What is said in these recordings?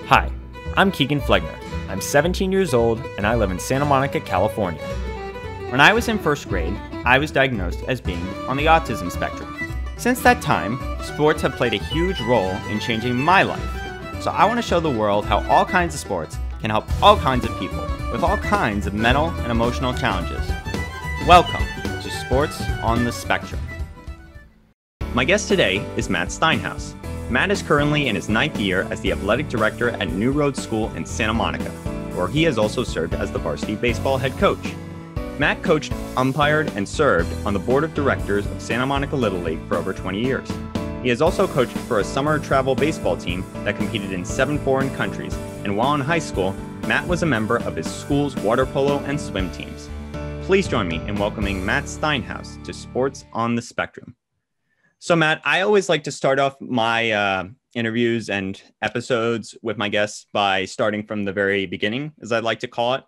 Hi, I'm Keegan Flegner. I'm 17 years old and I live in Santa Monica, California. When I was in first grade, I was diagnosed as being on the autism spectrum. Since that time, sports have played a huge role in changing my life. So I want to show the world how all kinds of sports can help all kinds of people with all kinds of mental and emotional challenges. Welcome to Sports on the Spectrum. My guest today is Matt Steinhaus. Matt is currently in his 9th year as the athletic director at New Road School in Santa Monica, where he has also served as the Varsity Baseball Head Coach. Matt coached, umpired, and served on the board of directors of Santa Monica Little League for over 20 years. He has also coached for a summer travel baseball team that competed in 7 foreign countries, and while in high school, Matt was a member of his school's water polo and swim teams. Please join me in welcoming Matt Steinhaus to Sports on the Spectrum. So Matt, I always like to start off my interviews and episodes with my guests by starting from the very beginning, as I like to call it.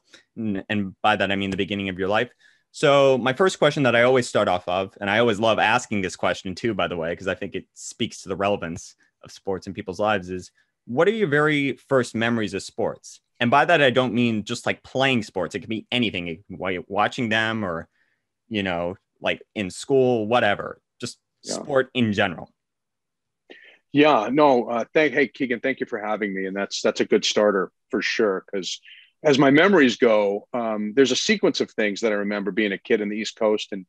And by that, I mean the beginning of your life. So my first question that I always start off of, and I always love asking this question too, by the way, because I think it speaks to the relevance of sports in people's lives, is what are your very first memories of sports? And by that, I don't mean just like playing sports. It can be anything, watching them or, like in school, whatever. Sport in general. Hey Keegan, thank you for having me. And that's a good starter for sure. Because as my memories go, there's a sequence of things that I remember being a kid in the East Coast. And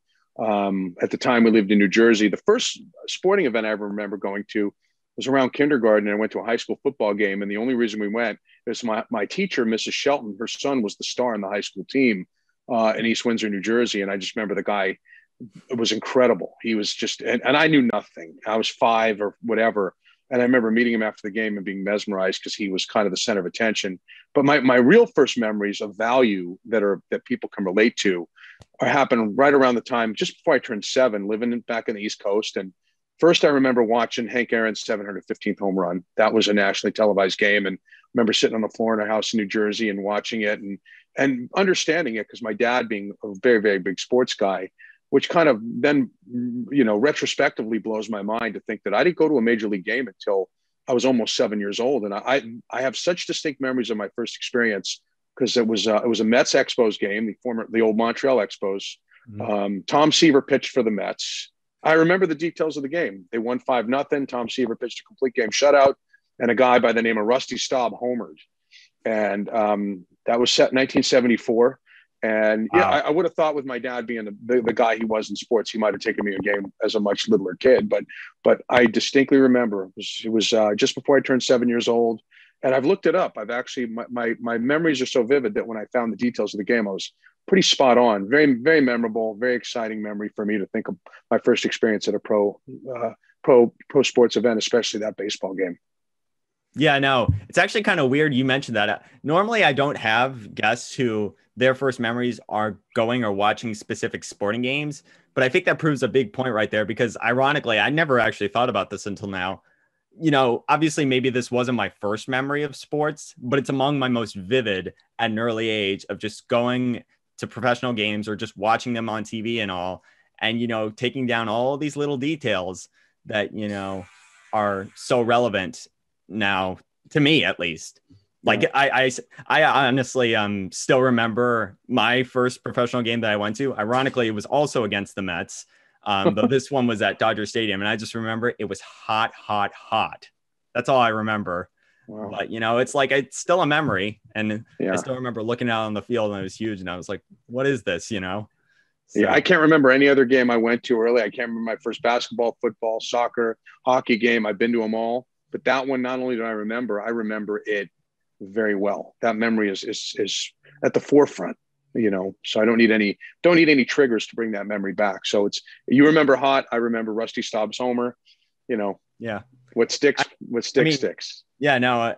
at the time we lived in New Jersey. The first sporting event I ever remember going to was around kindergarten. And I went to a high school football game. And the only reason we went is my teacher, Mrs. Shelton, her son was the star in the high school team in East Windsor, New Jersey. And I just remember the guy. It was incredible. He was just, and I knew nothing. I was 5 or whatever. And I remember meeting him after the game and being mesmerized because he was kind of the center of attention. But my real first memories of value that people can relate to happened right around the time, just before I turned 7, living back in the East Coast. And first I remember watching Hank Aaron's 715th home run. That was a nationally televised game. And I remember sitting on the floor in our house in New Jersey and watching it and understanding it because my dad being a very, very big sports guy, which kind of then, retrospectively blows my mind to think that I didn't go to a major league game until I was almost 7 years old. And I have such distinct memories of my first experience because it was a Mets Expos game, the old Montreal Expos. Mm-hmm. Tom Seaver pitched for the Mets. I remember the details of the game. They won 5-0. Tom Seaver pitched a complete game shutout, and a guy by the name of Rusty Staub homered. And that was set in 1974. And yeah, I would have thought with my dad being the guy he was in sports, he might have taken me a game as a much littler kid. But I distinctly remember it was just before I turned 7 years old. And I've looked it up. I've actually, my memories are so vivid that when I found the details of the game, I was pretty spot on. Very, very memorable, very exciting memory for me to think of my first experience at a pro sports event, especially that baseball game. Yeah, no, it's actually kind of weird you mentioned that. Normally, I don't have guests who their first memories are going or watching specific sporting games, but I think that proves a big point right there because ironically, I never actually thought about this until now. Obviously, maybe this wasn't my first memory of sports, but it's among my most vivid at an early age of just going to professional games or just watching them on TV and all, and, taking down all these little details that, are so relevant now to me, at least. Like I honestly still remember my first professional game that I went to. Ironically, it was also against the Mets, though this one was at Dodger Stadium, and I just remember it was hot. That's all I remember. Wow. But it's still a memory, and I still remember looking out on the field, and it was huge, and I was like, "What is this?" So, yeah, I can't remember any other game I went to early. I can't remember my first basketball, football, soccer, hockey game. I've been to them all. But that one, not only do I remember it very well. That memory is at the forefront, so I don't need any triggers to bring that memory back. So you remember hot. I remember Rusty Staub's homer, yeah, what sticks sticks. Yeah, no,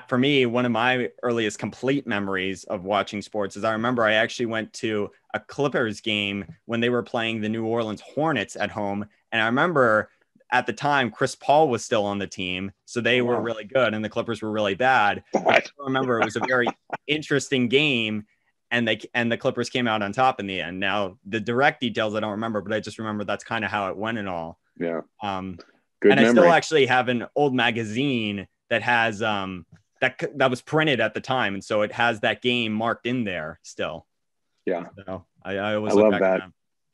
for me, one of my earliest complete memories of watching sports is I remember I actually went to a Clippers game when they were playing the New Orleans Hornets at home. And I remember at the time, Chris Paul was still on the team, so they were really good, and the Clippers were really bad. I remember it was a very interesting game, and the Clippers came out on top in the end. Now, the direct details I don't remember, but I just remember that's kind of how it went and all. Yeah. Good memory. I still actually have an old magazine that has that was printed at the time. And so it has that game marked in there still. Yeah. So I always love that.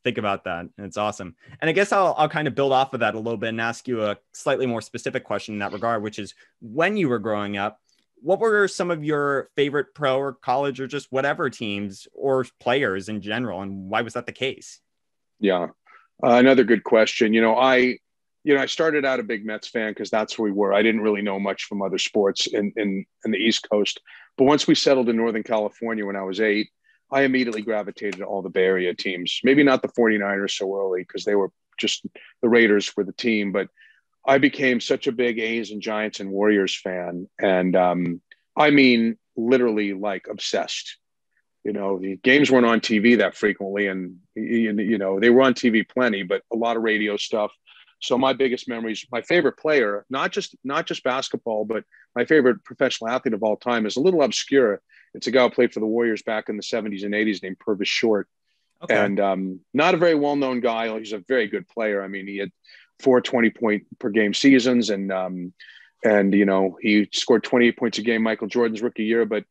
Think about that. And it's awesome. And I guess I'll kind of build off of that a little bit and ask you a slightly more specific question in that regard, which is when you were growing up, what were some of your favorite pro or college or just whatever teams or players in general? And why was that the case? Yeah. Another good question. I started out a big Mets fan because that's where we were. I didn't really know much from other sports in the East Coast. But once we settled in Northern California when I was 8, I immediately gravitated to all the Bay Area teams. Maybe not the 49ers so early because they were just the Raiders for the team. But I became such a big A's and Giants and Warriors fan. And I mean, literally like obsessed. The games weren't on TV that frequently. And, they were on TV plenty, but a lot of radio stuff. So my biggest memories, my favorite player, not just basketball, but my favorite professional athlete of all time is a little obscure. It's a guy who played for the Warriors back in the 70s and 80s named Purvis Short. Okay. And not a very well-known guy. He's a very good player. I mean, he had 4 20-point per game seasons and he scored 28 points a game Michael Jordan's rookie year. But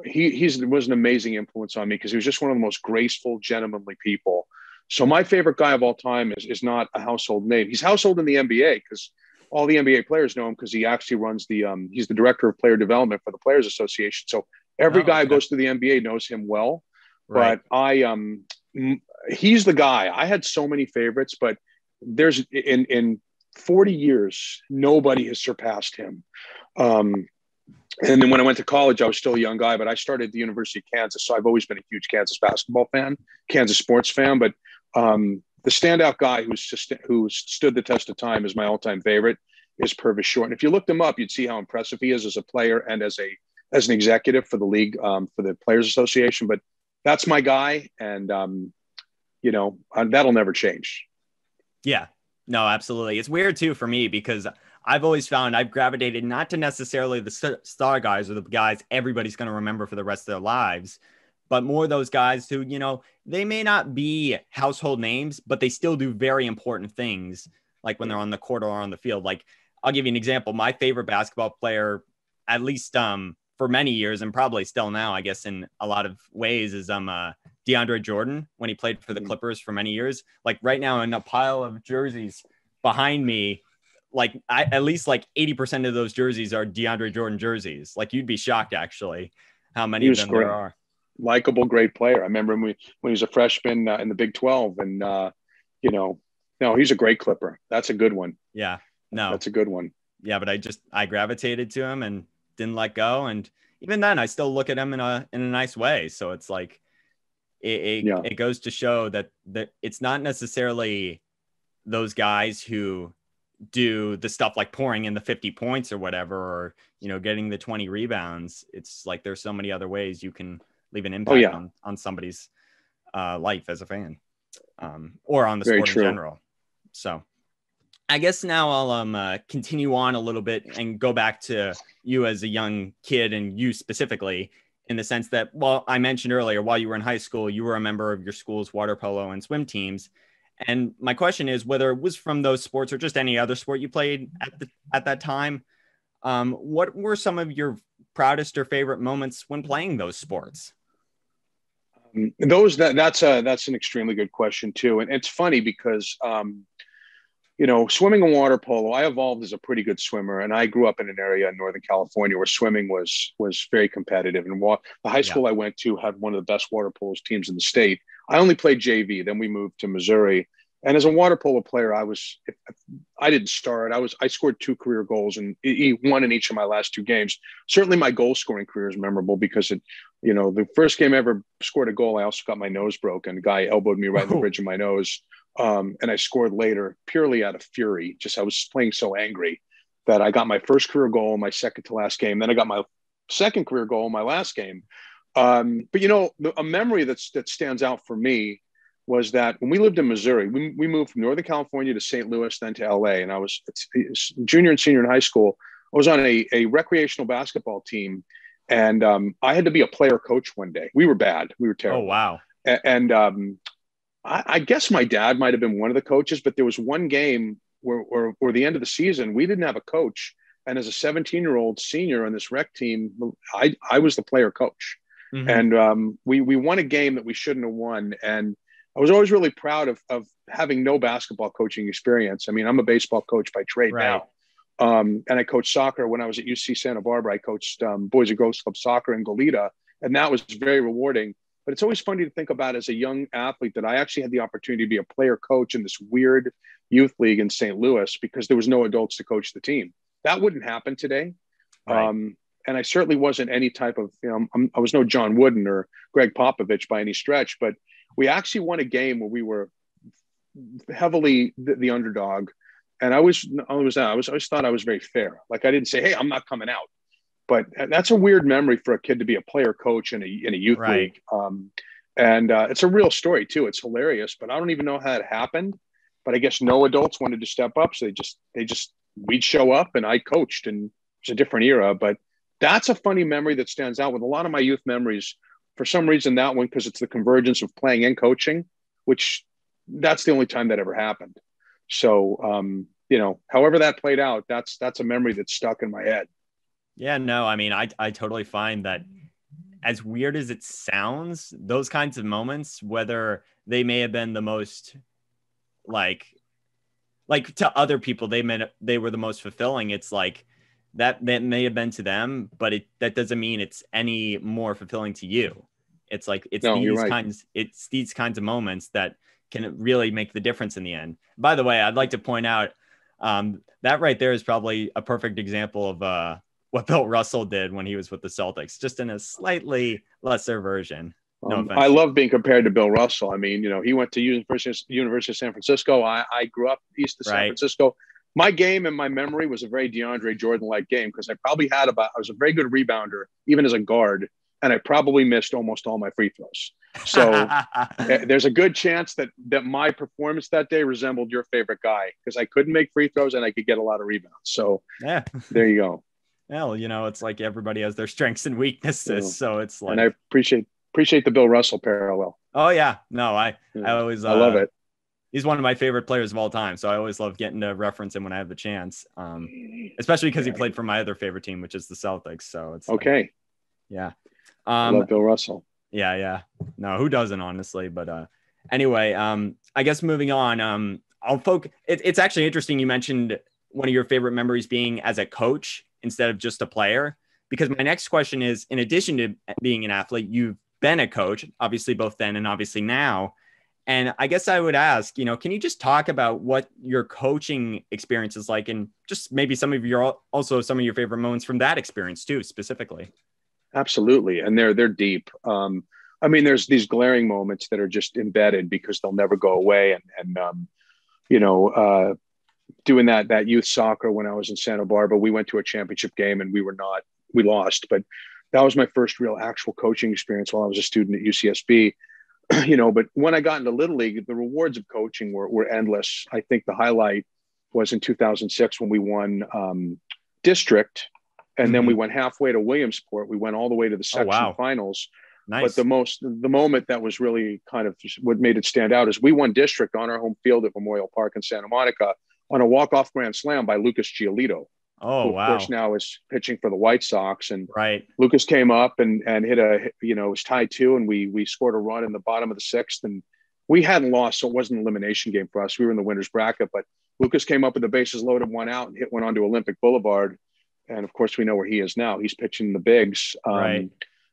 he was an amazing influence on me because he was just one of the most graceful, gentlemanly people. So my favorite guy of all time is not a household name. He's household in the NBA because all the NBA players know him because he actually runs he's the director of player development for the Players Association. So every guy who goes to the NBA knows him well. Right. But he's the guy. I had so many favorites, but there's in 40 years, nobody has surpassed him. And then when I went to college, I was still a young guy, but I started at the University of Kansas. So I've always been a huge Kansas basketball fan, Kansas sports fan. But the standout guy who stood the test of time is my all-time favorite is Purvis Short. And if you looked him up, you'd see how impressive he is as a player and as an executive for the league, for the Players Association. But that's my guy. And, that'll never change. Yeah, no, absolutely. It's weird too for me because I've always found I've gravitated not to necessarily the star guys or the guys everybody's going to remember for the rest of their lives, but more those guys who, they may not be household names, but they still do very important things, like when they're on the court or on the field. Like, I'll give you an example. My favorite basketball player, at least for many years and probably still now, I guess in a lot of ways, is DeAndre Jordan when he played for the Clippers for many years. Like right now in a pile of jerseys behind me, like at least like 80% of those jerseys are DeAndre Jordan jerseys. Like you'd be shocked actually how many of them there are. Likeable, great player. I remember when he was a freshman in the Big 12 and, no, he's a great Clipper. That's a good one. Yeah, no, that's a good one. Yeah. But I gravitated to him and didn't let go. And even then I still look at him in a nice way. So it's like, it goes to show that it's not necessarily those guys who do the stuff like pouring in the 50 points or whatever, or, getting the 20 rebounds. It's like, there's so many other ways you can leave an impact on somebody's life as a fan, or on the sport in general. So I guess now I'll continue on a little bit and go back to you as a young kid and you specifically, in the sense that, well, I mentioned earlier, while you were in high school, you were a member of your school's water polo and swim teams. And my question is whether it was from those sports or just any other sport you played at that time, what were some of your proudest or favorite moments when playing those sports? That's an extremely good question too. And it's funny because, swimming and water polo, I evolved as a pretty good swimmer. And I grew up in an area in Northern California where swimming was very competitive. And the high school I went to had one of the best water polo teams in the state. I only played JV. Then we moved to Missouri. And as a water polo player, I didn't start. I scored 2 career goals and one in each of my last 2 games. Certainly my goal scoring career is memorable because the first game I ever scored a goal, I also got my nose broken. A guy elbowed me right in the bridge of my nose. And I scored later purely out of fury. I was playing so angry that I got my first career goal in my second to last game. Then I got my second career goal in my last game. But a memory that stands out for me was that when we lived in Missouri, we moved from Northern California to St. Louis, then to LA. And I was junior and senior in high school. I was on a recreational basketball team. And I had to be a player coach one day. We were bad. We were terrible. Oh, wow. And I guess my dad might have been one of the coaches, but there was one game where the end of the season, we didn't have a coach. And as a 17-year-old senior on this rec team, I was the player coach. Mm-hmm. And we won a game that we shouldn't have won. And I was always really proud of having no basketball coaching experience. I mean, I'm a baseball coach by trade Right. now. And I coached soccer when I was at UC Santa Barbara. I coached Boys and Girls Club soccer in Goleta, and that was very rewarding. But it's always funny to think about as a young athlete that I actually had the opportunity to be a player coach in this weird youth league in St. Louis because there was no adults to coach the team. That wouldn't happen today. Right. And I certainly wasn't any type of, I was no John Wooden or Greg Popovich by any stretch, but we actually won a game where we were heavily the underdog. And I always thought I was very fair. Like I didn't say, hey, I'm not coming out. But that's a weird memory for a kid to be a player coach in a youth league. And it's a real story too. It's hilarious, but I don't even know how it happened. But I guess no adults wanted to step up. So we'd show up and I coached, and it's a different era. But that's a funny memory that stands out with a lot of my youth memories. For some reason, that one, because it's the convergence of playing and coaching, which that's the only time that ever happened. So, however that played out, that's a memory that's stuck in my head. Yeah, no, I mean, I totally find that, as weird as it sounds, those kinds of moments, whether they may have been the most like to other people, they were the most fulfilling. It's like that may have been to them, but that doesn't mean it's any more fulfilling to you. It's like, it's these kinds of moments that can really make the difference in the end. By the way, I'd like to point out that right there is probably a perfect example of what Bill Russell did when he was with the Celtics, just in a slightly lesser version. No offense. I love being compared to Bill Russell. I mean, he went to University of San Francisco. I grew up east of San Francisco. My game and my memory was a very DeAndre Jordan-like game because I was a very good rebounder, even as a guard, and I probably missed almost all my free throws. So there's a good chance that my performance that day resembled your favorite guy because I couldn't make free throws and I could get a lot of rebounds. So yeah, there you go. Well, it's like everybody has their strengths and weaknesses. So it's like, and I appreciate the Bill Russell parallel. Oh yeah. No, I always, I love it. He's one of my favorite players of all time. So I always love getting to reference him when I have the chance. Especially because he played for my other favorite team, which is the Celtics. So it's okay. Yeah. I love Bill Russell. Yeah. No, who doesn't, honestly? But anyway, I guess moving on, I'll focus. It's actually interesting. You mentioned one of your favorite memories being as a coach instead of just a player, because my next question is, in addition to being an athlete, you've been a coach, obviously both then and obviously now. And I guess I would ask, can you just talk about what your coaching experience is like, and just maybe some of your favorite moments from that experience too, specifically? Absolutely. And they're deep. I mean, there's these glaring moments that are just embedded because they'll never go away. And doing that youth soccer when I was in Santa Barbara, we went to a championship game and we lost, but that was my first real actual coaching experience while I was a student at UCSB. But when I got into Little League, the rewards of coaching were endless. I think the highlight was in 2006 when we won district, and then we went halfway to Williamsport. We went all the way to the section finals. Nice. But the moment that was really kind of what made it stand out is we won district on our home field at Memorial Park in Santa Monica on a walk-off grand slam by Lucas Giolito. Oh, who, of course, now is pitching for the White Sox. And Lucas came up and hit it was tied 2, and we scored a run in the bottom of the 6th, and we hadn't lost, so it wasn't an elimination game for us. We were in the winner's bracket, but Lucas came up with the bases loaded, 1 out, and hit one onto Olympic Boulevard. And of course, we know where he is now. He's pitching the bigs. And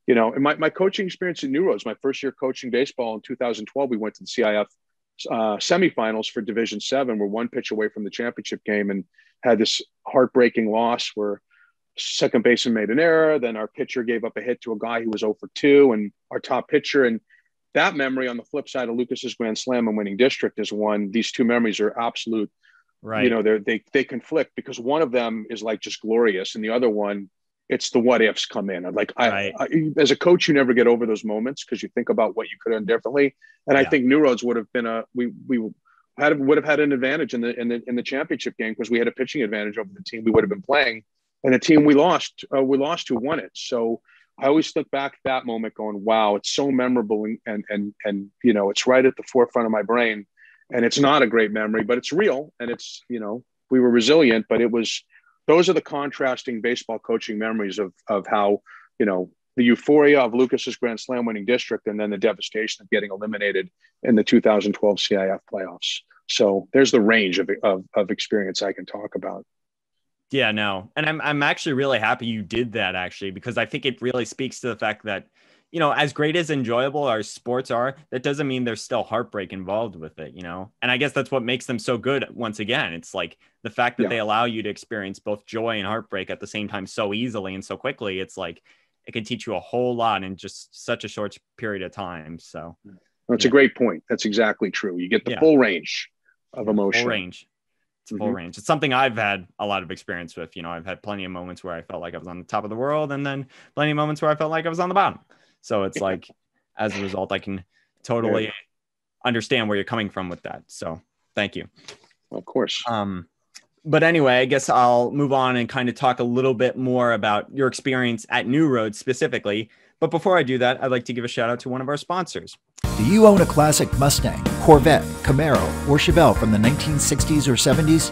my coaching experience at New Roads, my first year coaching baseball in 2012, we went to the CIF semifinals for Division 7. We're 1 pitch away from the championship game, and had this heartbreaking loss where second baseman made an error. Then our pitcher gave up a hit to a guy who was 0 for 2, and our top pitcher. And that memory on the flip side of Lucas's grand slam and winning district is one. These two memories are absolute. Right. They conflict because one of them is like just glorious, and the other one, it's the what ifs come in. Like I as a coach, you never get over those moments because you think about what you could have done differently. And I think New Roads would have been we would have had an advantage in the championship game because we had a pitching advantage over the team we would have been playing, and the team we lost who won it. So I always look back at that moment going, wow, it's so memorable, and it's right at the forefront of my brain. And it's not a great memory, but it's real, and it's we were resilient, but it was those are the contrasting baseball coaching memories of how, the euphoria of Lucas's Grand Slam winning district, and then the devastation of getting eliminated in the 2012 CIF playoffs. So there's the range of experience I can talk about. Yeah, no. And I'm actually really happy you did that, actually, because I think it really speaks to the fact that, as great as enjoyable our sports are, that doesn't mean there's still heartbreak involved with it, And I guess that's what makes them so good. Once again, it's like the fact that they allow you to experience both joy and heartbreak at the same time so easily and so quickly. It's like it can teach you a whole lot in just such a short period of time. So that's a great point. That's exactly true. You get the full range of emotion. Full range. It's full range. It's something I've had a lot of experience with. I've had plenty of moments where I felt like I was on the top of the world, and then plenty of moments where I felt like I was on the bottom. So it's like, as a result, I can totally understand where you're coming from with that. So thank you. Of course. But anyway, I guess I'll move on and kind of talk a little bit more about your experience at New Roads specifically. But before I do that, I'd like to give a shout out to one of our sponsors. Do you own a classic Mustang, Corvette, Camaro, or Chevelle from the 1960s or 70s?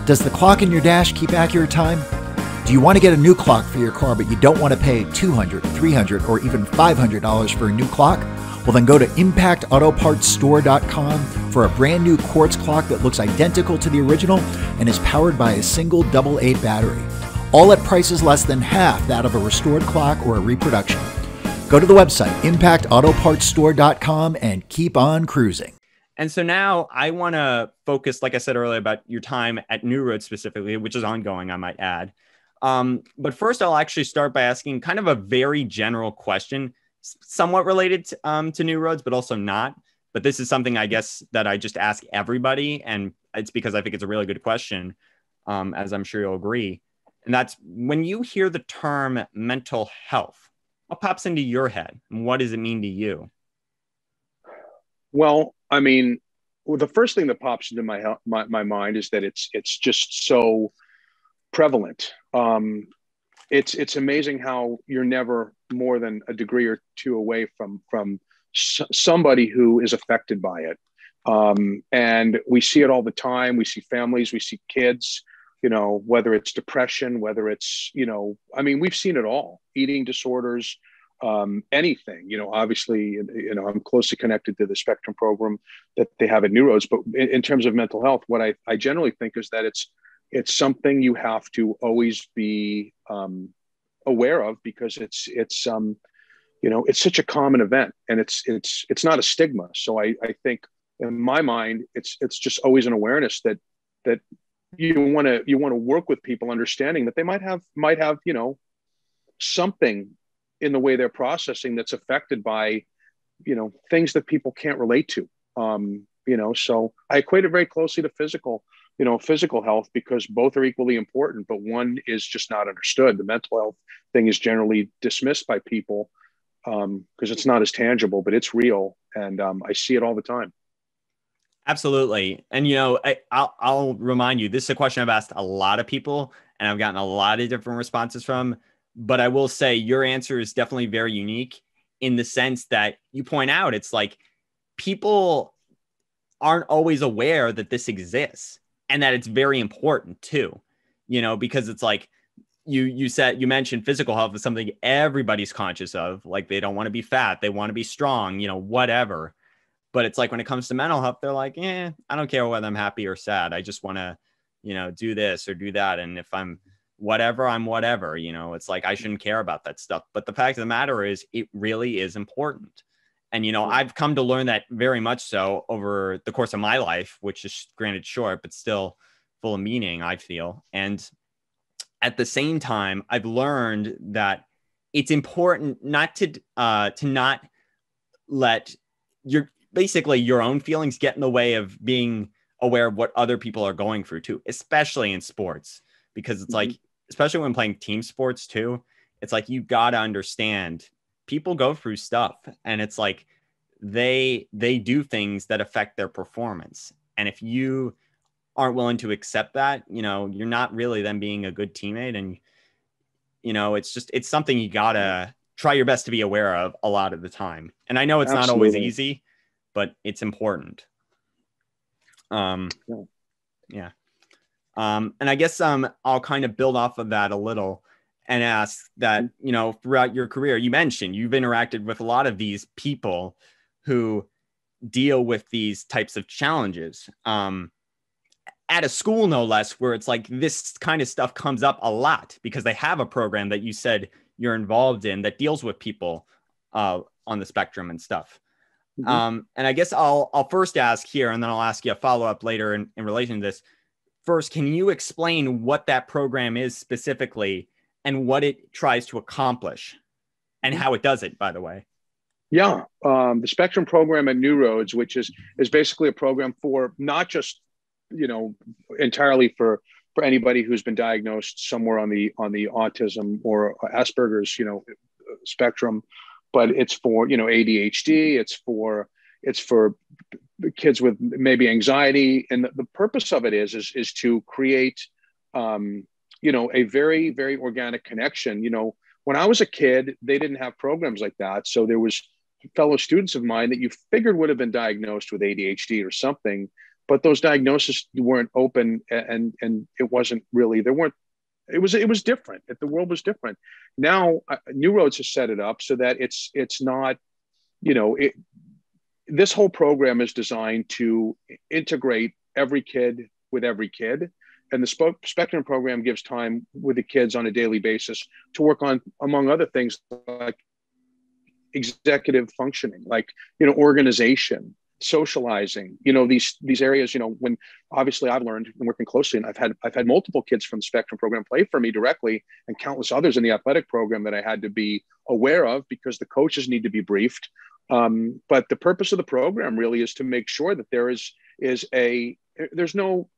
Does the clock in your dash keep accurate time? Do you want to get a new clock for your car, but you don't want to pay $200, $300, or even $500 for a new clock? Well, then go to impactautopartsstore.com for a brand new quartz clock that looks identical to the original and is powered by a single AA battery. All at prices less than half that of a restored clock or a reproduction. Go to the website, impactautopartsstore.com, and keep on cruising. And so now I want to focus, like I said earlier, about your time at New Roads specifically, which is ongoing, I might add. But first, I'll actually start by asking kind of a very general question, somewhat related to New Roads, but also not. But this is something I guess that I just ask everybody, and it's because I think it's a really good question, as I'm sure you'll agree. And that's when you hear the term mental health, what pops into your head, and what does it mean to you? Well, I mean, the first thing that pops into my mind is that it's just so prevalent. It's amazing how you're never more than a degree or two away from somebody who is affected by it. And we see it all the time. We see families, we see kids, whether it's depression, whether it's, I mean, we've seen it all, eating disorders, anything, obviously, I'm closely connected to the Spectrum program that they have at New Roads, but in terms of mental health, what I generally think is that it's something you have to always be aware of, because it's such a common event, and it's not a stigma. So I think in my mind, it's just always an awareness that you want to work with people, understanding that they might have something in the way they're processing that's affected by things that people can't relate to. So I equate it very closely to physical health, because both are equally important, but one is just not understood. The mental health thing is generally dismissed by people because it's not as tangible, but it's real. And I see it all the time. Absolutely. And, I'll remind you, this is a question I've asked a lot of people, and I've gotten a lot of different responses from, but I will say your answer is definitely very unique in the sense that you point out, it's like people aren't always aware that this exists, and that it's very important too, because it's like you mentioned physical health is something everybody's conscious of. Like, they don't want to be fat, they want to be strong, whatever. But it's like when it comes to mental health, they're like, I don't care whether I'm happy or sad. I just want to, do this or do that. And if I'm whatever, I'm whatever, it's like, I shouldn't care about that stuff. But the fact of the matter is, it really is important. And, I've come to learn that very much so over the course of my life, which is granted short, but still full of meaning, I feel. And at the same time, I've learned that it's important not to not let your own feelings get in the way of being aware of what other people are going through too, especially in sports, because it's like, especially when playing team sports too, it's like, you got to understand people go through stuff, and it's like they do things that affect their performance. And if you aren't willing to accept that, you're not really then being a good teammate. And, it's something you got to try your best to be aware of a lot of the time. And I know it's not always easy, but it's important. Yeah. And I guess I'll kind of build off of that a little and ask that, throughout your career, you mentioned you've interacted with a lot of these people who deal with these types of challenges. At a school, no less, where it's like this kind of stuff comes up a lot because they have a program that you said you're involved in that deals with people on the spectrum and stuff. And I guess I'll first ask here, and then I'll ask you a follow-up later in relation to this. First, can you explain what that program is specifically and what it tries to accomplish and how it does it, by the way? Yeah. The Spectrum program at New Roads, which is basically a program for not just, entirely for anybody who's been diagnosed somewhere on the autism or Asperger's, spectrum, but it's for, ADHD, it's for kids with maybe anxiety. And the purpose of it is to create, a very, very organic connection. When I was a kid, they didn't have programs like that. So there was fellow students of mine that you figured would have been diagnosed with ADHD or something, but those diagnoses weren't open, and it wasn't really, it was different. The world was different. Now, New Roads has set it up so that it's not, this whole program is designed to integrate every kid with every kid. And the Spectrum program gives time with the kids on a daily basis to work on, among other things, like executive functioning, like, organization, socializing, these areas, when obviously I've learned and working closely, and I've had multiple kids from the Spectrum program play for me directly, and countless others in the athletic program that I had to be aware of because the coaches need to be briefed. But the purpose of the program really is to make sure that there's no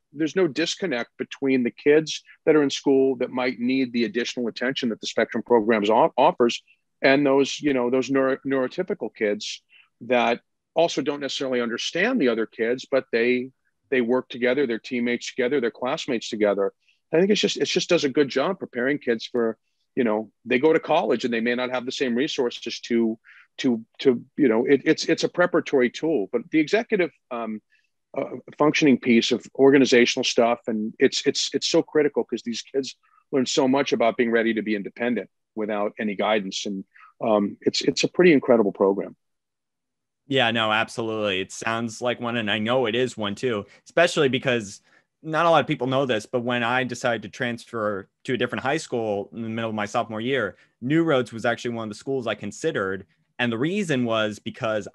disconnect between the kids that are in school that might need the additional attention that the Spectrum programs offers, and those neurotypical kids that also don't necessarily understand the other kids, but they work together, their teammates together, their classmates together. I think it just does a good job preparing kids for, they go to college and they may not have the same resources to it's a preparatory tool. But the executive functioning piece of organizational stuff, and it's so critical because these kids learn so much about being ready to be independent without any guidance, and it's a pretty incredible program. Yeah, no, absolutely. It sounds like one, and I know it is one too, especially because not a lot of people know this, but when I decided to transfer to a different high school in the middle of my sophomore year, New Roads was actually one of the schools I considered. And the reason was because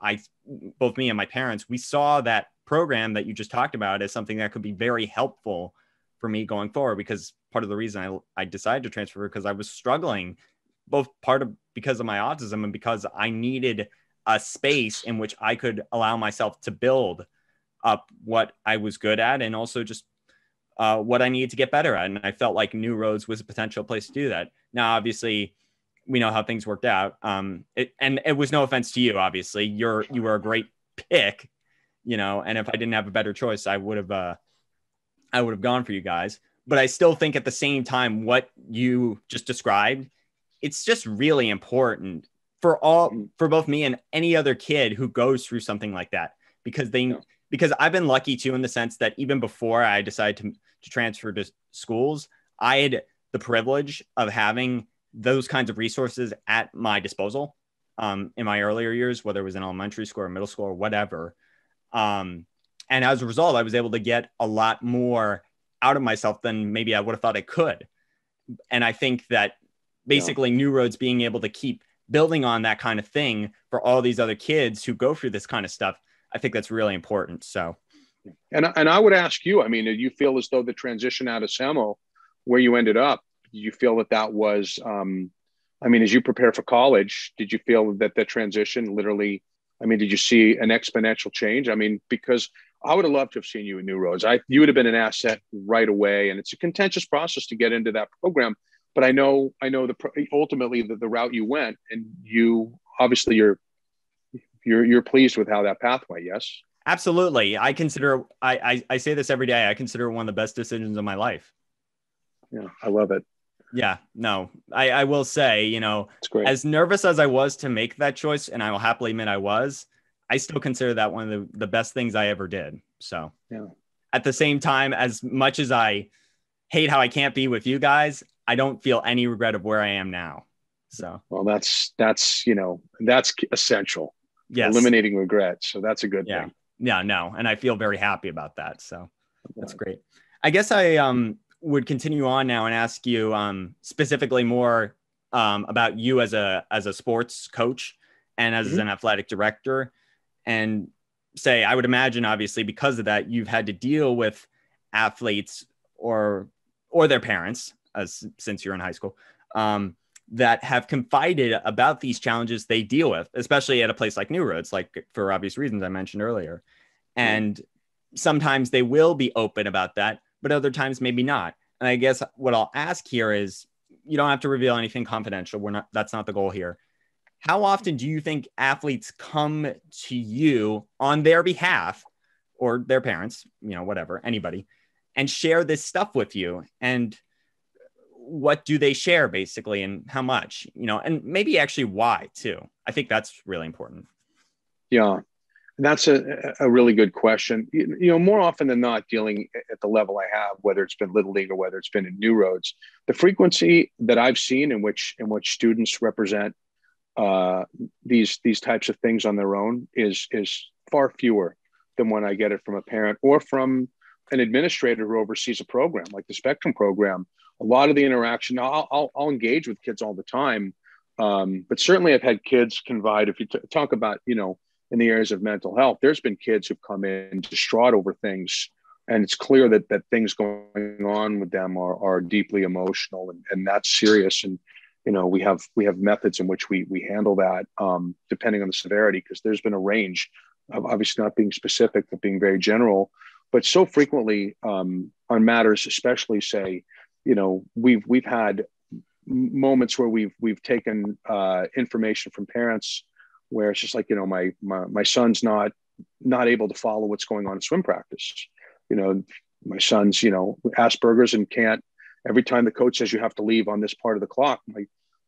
both me and my parents, we saw that program that you just talked about as something that could be very helpful for me going forward, because part of the reason I decided to transfer because I was struggling, both because of my autism and because I needed a space in which I could allow myself to build up what I was good at, and also just what I needed to get better at. And I felt like New Roads was a potential place to do that. Now, obviously, we know how things worked out. And it was no offense to you, obviously. You were a great pick, and if I didn't have a better choice, I would have gone for you guys. But I still think at the same time, what you just described, it's just really important for both me and any other kid who goes through something like that, because I've been lucky too, in the sense that even before I decided to transfer to schools, I had the privilege of having those kinds of resources at my disposal in my earlier years, whether it was in elementary school or middle school or whatever. And as a result, I was able to get a lot more out of myself than maybe I would have thought I could. And I think that basically New Roads being able to keep building on that kind of thing for all these other kids who go through this kind of stuff, I think that's really important. So, and I would ask you, I mean, do you feel as though the transition out of SEMO, where you ended up, do you feel that was, as you prepare for college, did you feel that the transition literally, did you see an exponential change? Because I would have loved to have seen you in New Roads. You would have been an asset right away. And it's a contentious process to get into that program. But I know ultimately the route you went, and you obviously you're pleased with how that pathway. Yes, absolutely. I consider I say this every day. I consider it one of the best decisions of my life. Yeah, I love it. Yeah, no, I will say, it's great. As nervous as I was to make that choice, and I will happily admit I still consider that one of the best things I ever did. So yeah. At the same time, as much as I hate how I can't be with you guys, I don't feel any regret of where I am now. So, well, that's, you know, that's essential. yes. Eliminating regret. So that's a good Yeah. thing. Yeah, no. And I feel very happy about that. So that's great. I guess I would continue on now and ask you specifically more about you as a sports coach and as an athletic director, and say, I would imagine, obviously, because of that, you've had to deal with athletes or their parents, since you're in high school, that have confided about these challenges they deal with, especially at a place like New Roads, like for obvious reasons I mentioned earlier. And sometimes they will be open about that, but other times maybe not. And I guess what I'll ask here is, you don't have to reveal anything confidential. That's not the goal here. How often do you think athletes come to you on their behalf, or their parents, you know, whatever, anybody, and share this stuff with you? And what do they share, basically, and how much, you know, and maybe actually why too? I think that's really important. Yeah. That's a really good question. You know, more often than not, dealing at the level I have, whether it's been Little League or whether it's been in New Roads, the frequency that I've seen in which students represent these types of things on their own is far fewer than when I get it from a parent or from an administrator who oversees a program like the Spectrum program. A lot of the interaction, I'll engage with kids all the time, but certainly I've had kids confide. If you talk about, you know, in the areas of mental health, there's been kids who've come in distraught over things, and it's clear that things going on with them are deeply emotional, and that's serious. And you know, we have methods in which we handle that, depending on the severity, because there's been a range of, obviously not being specific but being very general. But so frequently on matters, especially, say, you know, we've had moments where we've taken information from parents where it's just like, you know, my son's not able to follow what's going on in swim practice. You know, my son's, you know, Asperger's and can't, every time the coach says you have to leave on this part of the clock,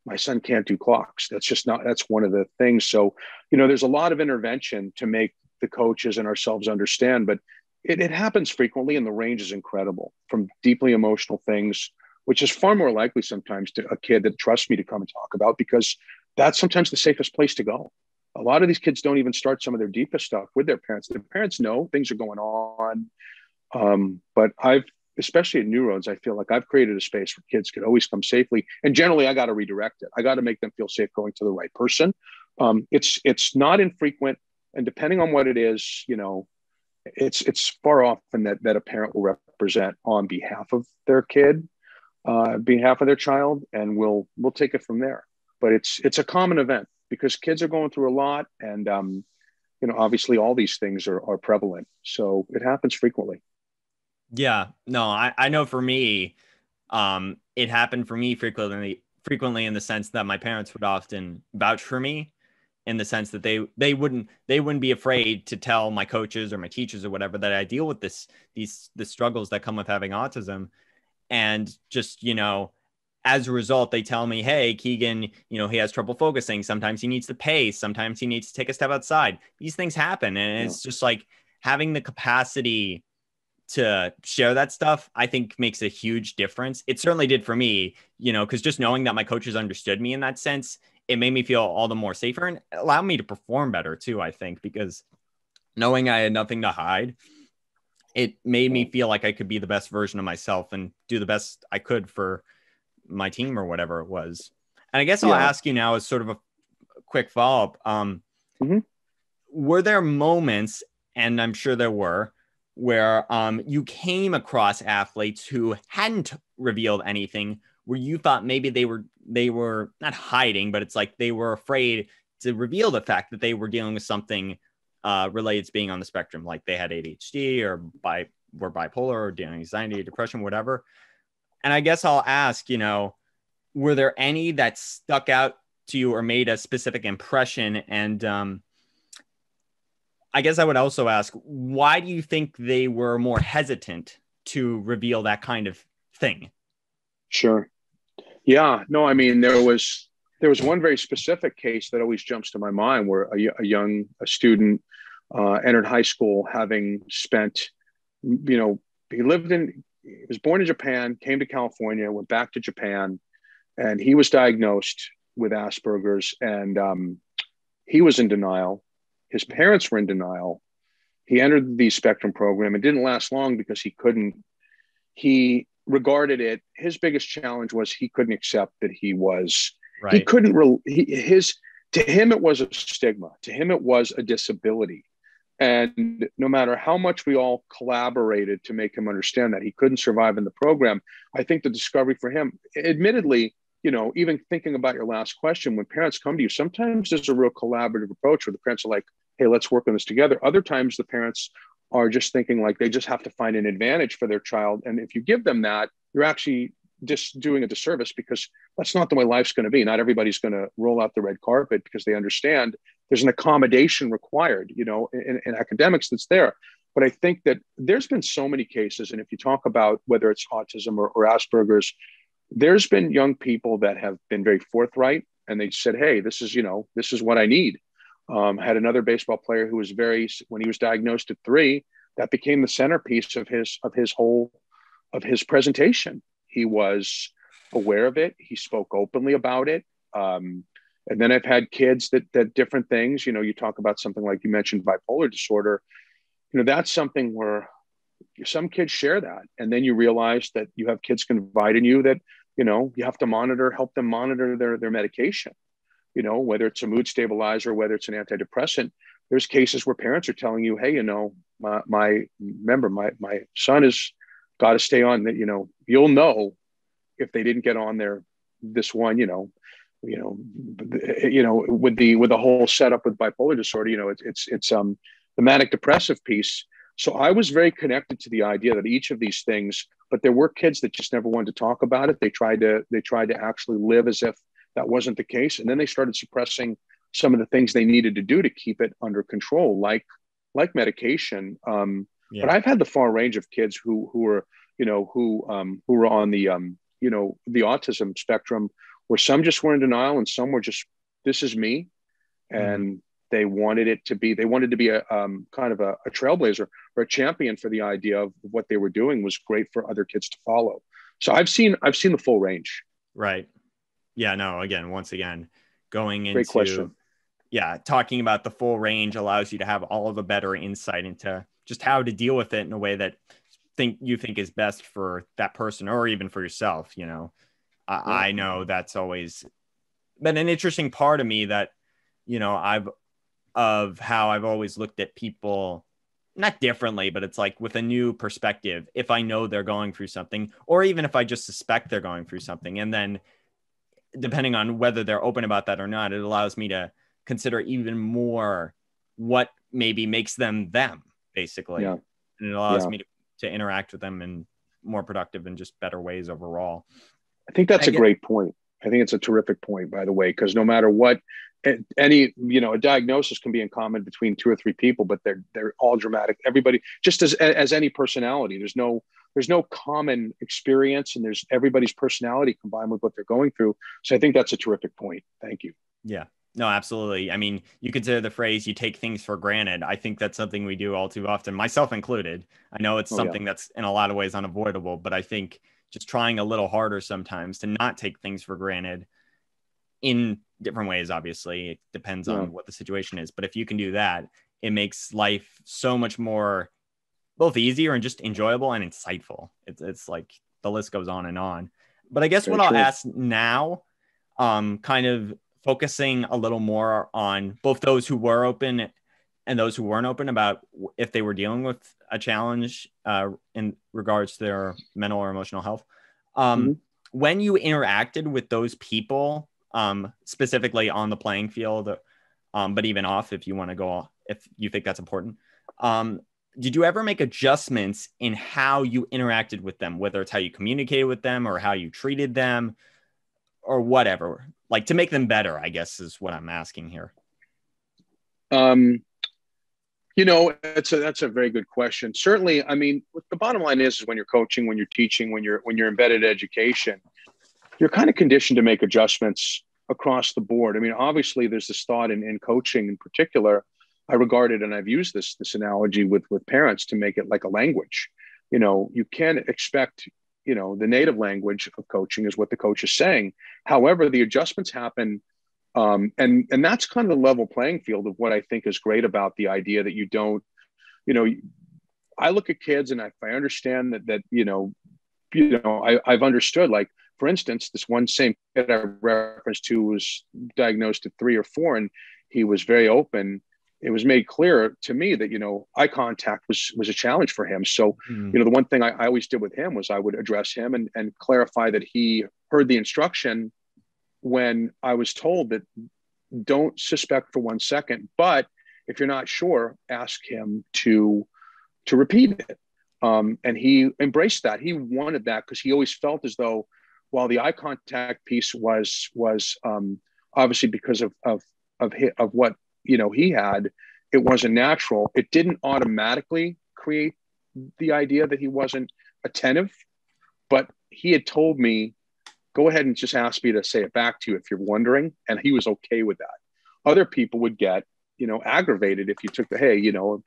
my son can't do clocks. That's one of the things. So, you know, there's a lot of intervention to make the coaches and ourselves understand, but it happens frequently, and the range is incredible, from deeply emotional things, which is far more likely sometimes to a kid that trusts me to come and talk about, because that's sometimes the safest place to go. A lot of these kids don't even start some of their deepest stuff with their parents. Their parents know things are going on. But especially at New Roads, I feel like I've created a space where kids can always come safely. And generally, I got to redirect it. I got to make them feel safe going to the right person. It's not infrequent. And depending on what it is, you know, it's far often that a parent will represent on behalf of their kid, behalf of their child, and we'll take it from there. But it's a common event, because kids are going through a lot, and you know, obviously all these things are prevalent, so it happens frequently. Yeah, no, I know for me, it happened for me frequently in the sense that my parents would often vouch for me, in the sense that they wouldn't be afraid to tell my coaches or my teachers or whatever that I deal with the struggles that come with having autism. And just, you know, as a result, they tell me, hey, Keegan, you know, he has trouble focusing. Sometimes he needs to pace. Sometimes he needs to take a step outside. These things happen. And it's just like having the capacity to share that stuff, I think, makes a huge difference. It certainly did for me, you know, because just knowing that my coaches understood me in that sense, it made me feel all the more safer and allowed me to perform better too, I think, because knowing I had nothing to hide, it made me feel like I could be the best version of myself and do the best I could for my team or whatever it was. And I guess I'll ask you now as sort of a quick follow-up. Were there moments, and I'm sure there were, where you came across athletes who hadn't revealed anything, where you thought maybe they were not hiding, but it's like they were afraid to reveal the fact that they were dealing with something related to being on the spectrum, like they had ADHD or were bipolar or dealing with anxiety, depression, whatever. And I guess I'll ask, you know, were there any that stuck out to you or made a specific impression? And I guess I would also ask, why do you think they were more hesitant to reveal that kind of thing? Sure. Yeah. No, I mean, there was one very specific case that always jumps to my mind, where a student entered high school having spent, you know, he lived in he was born in Japan, came to California, went back to Japan, and he was diagnosed with Asperger's, and he was in denial. His parents were in denial. He entered the Spectrum program. It didn't last long because he regarded it, his biggest challenge was he couldn't accept that he was, Right. he couldn't, to him, it was a stigma. To him, it was a disability. And no matter how much we all collaborated to make him understand that he couldn't survive in the program, I think the discovery for him, admittedly, even thinking about your last question, when parents come to you, sometimes there's a real collaborative approach where the parents are like, hey, let's work on this together. Other times the parents are just thinking like they just have to find an advantage for their child. And if you give them that, you're actually just doing a disservice, because that's not the way life's going to be. Not everybody's going to roll out the red carpet because they understand there's an accommodation required, in academics that's there. But I think that there's been so many cases. And if you talk about whether it's autism or Asperger's, there's been young people that have been very forthright, and they said, hey, this is what I need. Had another baseball player who was when he was diagnosed at 3, that became the centerpiece of his presentation. He was aware of it. He spoke openly about it. And then I've had kids that different things, you talk about something like you mentioned, bipolar disorder, that's something where some kids share that. And then you realize that you have kids confide in you that, you have to help them monitor their medication. Whether it's a mood stabilizer, whether it's an antidepressant. There's cases where parents are telling you, hey, my son has got to stay on that. You'll know if they didn't get on this one, with the whole setup with bipolar disorder, it's the manic depressive piece. So I was very connected to the idea that each of these things, but there were kids that just never wanted to talk about it. They tried to actually live as if that wasn't the case. And then they started suppressing some of the things they needed to do to keep it under control, like medication. But I've had the far range of kids who were on the autism spectrum, where some just were in denial and some were just, this is me. And they wanted to be a kind of a trailblazer or a champion for the idea of what they were doing was great for other kids to follow. So I've seen the full range. Right. Yeah, no, once again, going Great into, question. Talking about the full range allows you to have all of the better insight into just how to deal with it in a way that you think is best for that person or even for yourself. I know that's always been an interesting part of me that, of how I've always looked at people, not differently, but it's like with a new perspective. If I know they're going through something, or even if I just suspect they're going through something, and then depending on whether they're open about that or not, it allows me to consider even more what maybe makes them, basically. Yeah. And it allows me to interact with them in more productive and just better ways overall. I think that's a great point. I think it's a terrific point, by the way, because no matter what, a diagnosis can be in common between 2 or 3 people, but they're all dramatic. Everybody, just as any personality, there's no common experience, and there's everybody's personality combined with what they're going through. So I think that's a terrific point. Thank you. Yeah, no, absolutely. I mean, you consider the phrase, you take things for granted. I think that's something we do all too often, myself included. I know it's something that's in a lot of ways unavoidable, but I think just trying a little harder sometimes to not take things for granted in different ways. Obviously, it depends on what the situation is. But if you can do that, it makes life so much more both easier and just enjoyable and insightful. It's like the list goes on and on. But I guess what I'll ask now, kind of focusing a little more on both those who were open and those who weren't open about if they were dealing with a challenge in regards to their mental or emotional health. When you interacted with those people, specifically on the playing field, but even off, if you want to go off, if you think that's important, did you ever make adjustments in how you interacted with them, whether it's how you communicated with them or how you treated them or whatever, like to make them better, I guess is what I'm asking here. That's a very good question. Certainly, I mean, the bottom line is when you're coaching, when you're teaching, when you're embedded in education, you're kind of conditioned to make adjustments across the board. I mean, obviously, there's this thought in coaching in particular. I regard it, and I've used this analogy with parents to make it like a language. you can't expect, the native language of coaching is what the coach is saying. However, the adjustments happen. And that's kind of the level playing field of what I think is great about the idea that you don't, I look at kids and I understand that I've understood, like, for instance, this one same kid I referenced to was diagnosed at 3 or 4, and he was very open. It was made clear to me that, eye contact was a challenge for him. So, the one thing I always did with him was I would address him and clarify that he heard the instruction when I was told that don't suspect for 1 second, but if you're not sure, ask him to repeat it. And he embraced that. He wanted that because he always felt as though, while the eye contact piece was obviously because of what he had, it wasn't natural. It didn't automatically create the idea that he wasn't attentive, but he had told me, go ahead and just ask me to say it back to you if you're wondering, and he was okay with that. Other people would get aggravated if you took the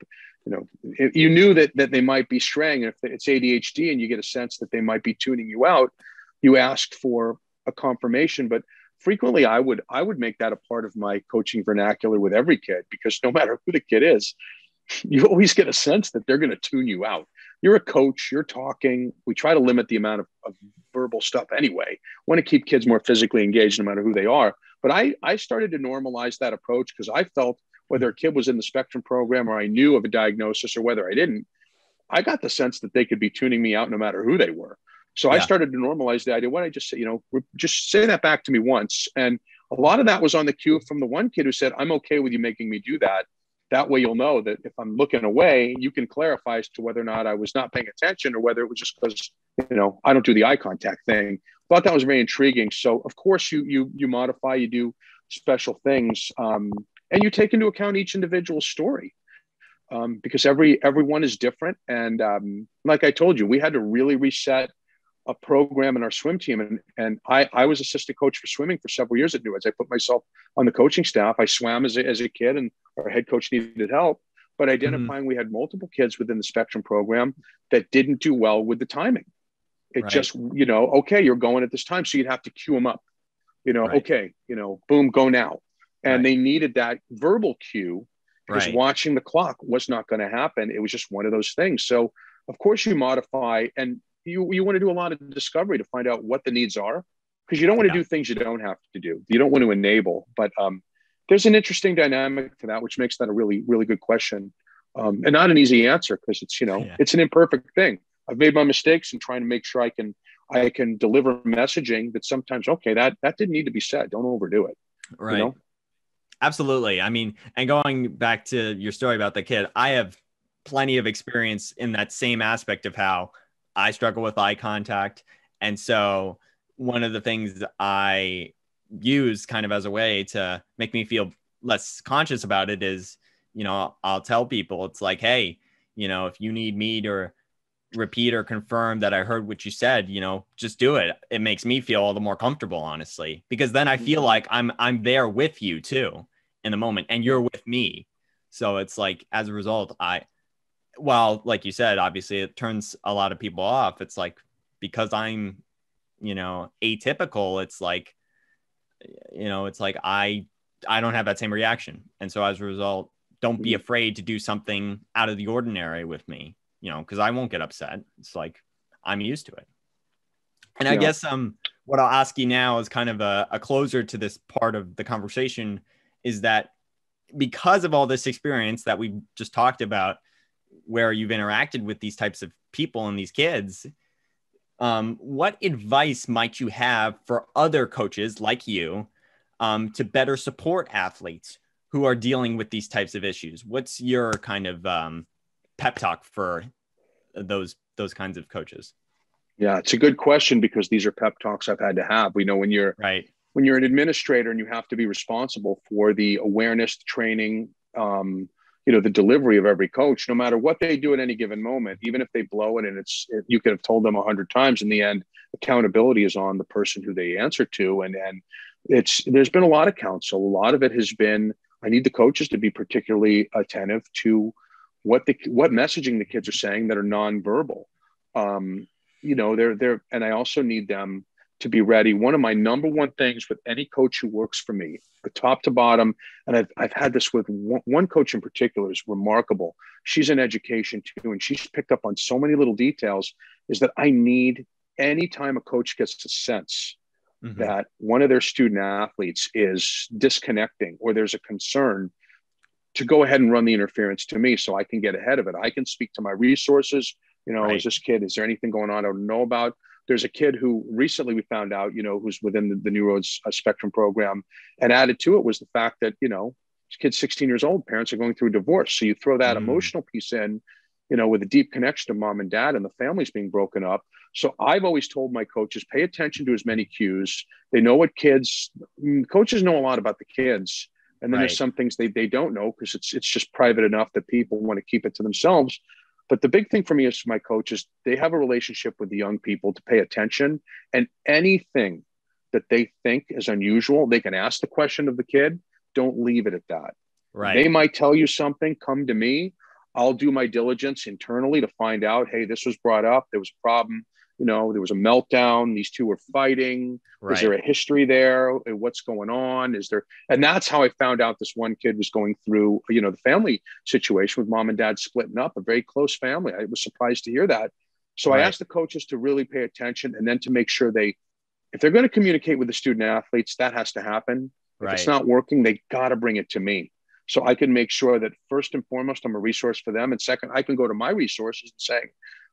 if you knew that they might be straying. If it's ADHD and you get a sense that they might be tuning you out, you asked for a confirmation. But frequently I would make that a part of my coaching vernacular with every kid, because no matter who the kid is, you always get a sense that they're going to tune you out. You're a coach, you're talking. We try to limit the amount of verbal stuff anyway. Want to keep kids more physically engaged no matter who they are. But I started to normalize that approach because I felt, whether a kid was in the spectrum program or I knew of a diagnosis or whether I didn't, I got the sense that they could be tuning me out no matter who they were. So I started to normalize the idea. Why don't I just say, just say that back to me once? And a lot of that was on the cue from the one kid who said, I'm okay with you making me do that. That way you'll know that if I'm looking away, you can clarify as to whether or not I was not paying attention or whether it was just because, I don't do the eye contact thing. Thought that was very intriguing. So of course you modify, you do special things, and you take into account each individual story, because everyone is different. And like I told you, we had to really reset a program in our swim team. And I was assistant coach for swimming for several years at New Edge. I put myself on the coaching staff. I swam as a kid, and our head coach needed help. But identifying we had multiple kids within the spectrum program that didn't do well with the timing. It just, okay, you're going at this time. So you'd have to cue them up, okay, boom, go now. And they needed that verbal cue, because watching the clock was not going to happen. It was just one of those things. So of course you modify, and you want to do a lot of discovery to find out what the needs are, because you don't want to do things you don't have to do. You don't want to enable, but there's an interesting dynamic to that, which makes that a really, really good question. And not an easy answer, because it's, it's an imperfect thing. I've made my mistakes and trying to make sure I can deliver messaging that sometimes, okay, that didn't need to be said. Don't overdo it. Right. Absolutely. I mean, and going back to your story about the kid, I have plenty of experience in that same aspect of how I struggle with eye contact. And so one of the things I use kind of as a way to make me feel less conscious about it is, I'll tell people, it's like, hey, if you need me to repeat or confirm that I heard what you said, just do it. It makes me feel all the more comfortable, honestly, because then I feel like I'm there with you too in the moment, and you're with me. So it's like, as a result, well, like you said, obviously it turns a lot of people off. It's like, because I'm, atypical, it's like, I don't have that same reaction. And so as a result, don't be afraid to do something out of the ordinary with me, because I won't get upset. It's like, I'm used to it. And I guess what I'll ask you now is kind of a closer to this part of the conversation, is that because of all this experience that we just talked about, where you've interacted with these types of people and these kids, what advice might you have for other coaches like you to better support athletes who are dealing with these types of issues? What's your kind of pep talk for those kinds of coaches? Yeah, it's a good question, because these are pep talks I've had to have. When you're when you're an administrator and you have to be responsible for the awareness, training, the delivery of every coach, no matter what they do at any given moment, even if they blow it and you could have told them 100 times, in the end, accountability is on the person who they answer to. And there's been a lot of counsel. A lot of it has been, I need the coaches to be particularly attentive to what messaging the kids are saying that are nonverbal. And I also need them to be ready. One of my number one things with any coach who works for me, the top to bottom, and I've had this with one coach in particular, is remarkable. She's in education too, and she's picked up on so many little details, is that I need, anytime a coach gets a sense that one of their student athletes is disconnecting or there's a concern, to go ahead and run the interference to me so I can get ahead of it. I can speak to my resources. Is there anything going on I don't know about? There's a kid who recently we found out, who's within the New Roads Spectrum program, and added to it was the fact that, this kid's 16 years old, parents are going through a divorce. So you throw that emotional piece in, with a deep connection to mom and dad, and the family's being broken up. So I've always told my coaches, pay attention to as many cues. They know what coaches know a lot about the kids. And then there's some things they don't know because it's just private enough that people want to keep it to themselves. But the big thing for me is my coaches, they have a relationship with the young people to pay attention, and anything that they think is unusual, they can ask the question of the kid. Don't leave it at that. Right. They might tell you something, come to me. I'll do my diligence internally to find out, hey, this was brought up. There was a problem. There was a meltdown. These two were fighting. Right. Is there a history there? What's going on? And that's how I found out this one kid was going through, the family situation with mom and dad splitting up, a very close family. I was surprised to hear that. So I asked the coaches to really pay attention, and then to make sure if they're going to communicate with the student athletes, that has to happen. If it's not working, they got to bring it to me. So I can make sure that first and foremost, I'm a resource for them. And second, I can go to my resources and say,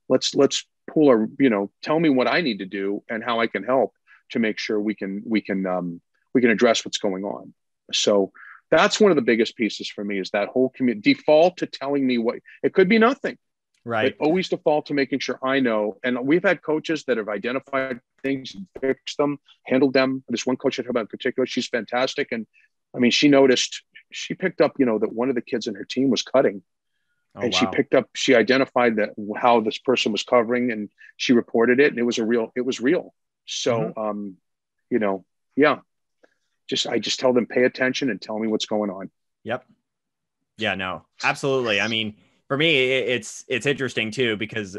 let's pull tell me what I need to do and how I can help to make sure we can address what's going on. So that's one of the biggest pieces for me, is that whole default to telling me what, it could be nothing. Right. But always default to making sure I know. And we've had coaches that have identified things and fixed them, handled them. This one coach I talk about in particular, she's fantastic. And I mean, she picked up, that one of the kids in her team was cutting. And she identified that how this person was covering, and she reported it, and it was real. So, I just tell them, pay attention and tell me what's going on. Yep. Yeah, no, absolutely. I mean, for me, it's interesting too, because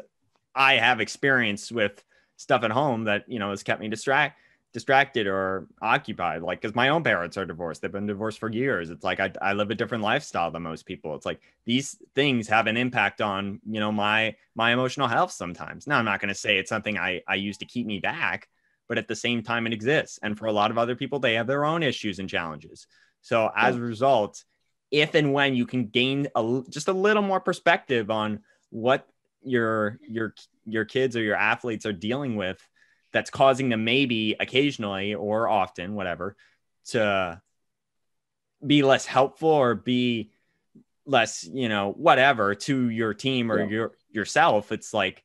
I have experience with stuff at home that, has kept me distracted or occupied, like, because my own parents are divorced. They've been divorced for years. It's like I live a different lifestyle than most people. It's like these things have an impact on my emotional health sometimes. Now, I'm not going to say it's something I use to keep me back, but at the same time it exists, and for a lot of other people, they have their own issues and challenges. So as a result, if and when you can gain just a little more perspective on what your kids or your athletes are dealing with, that's causing them maybe occasionally or often, whatever, to be less helpful or be less, whatever to your team or yourself. It's like,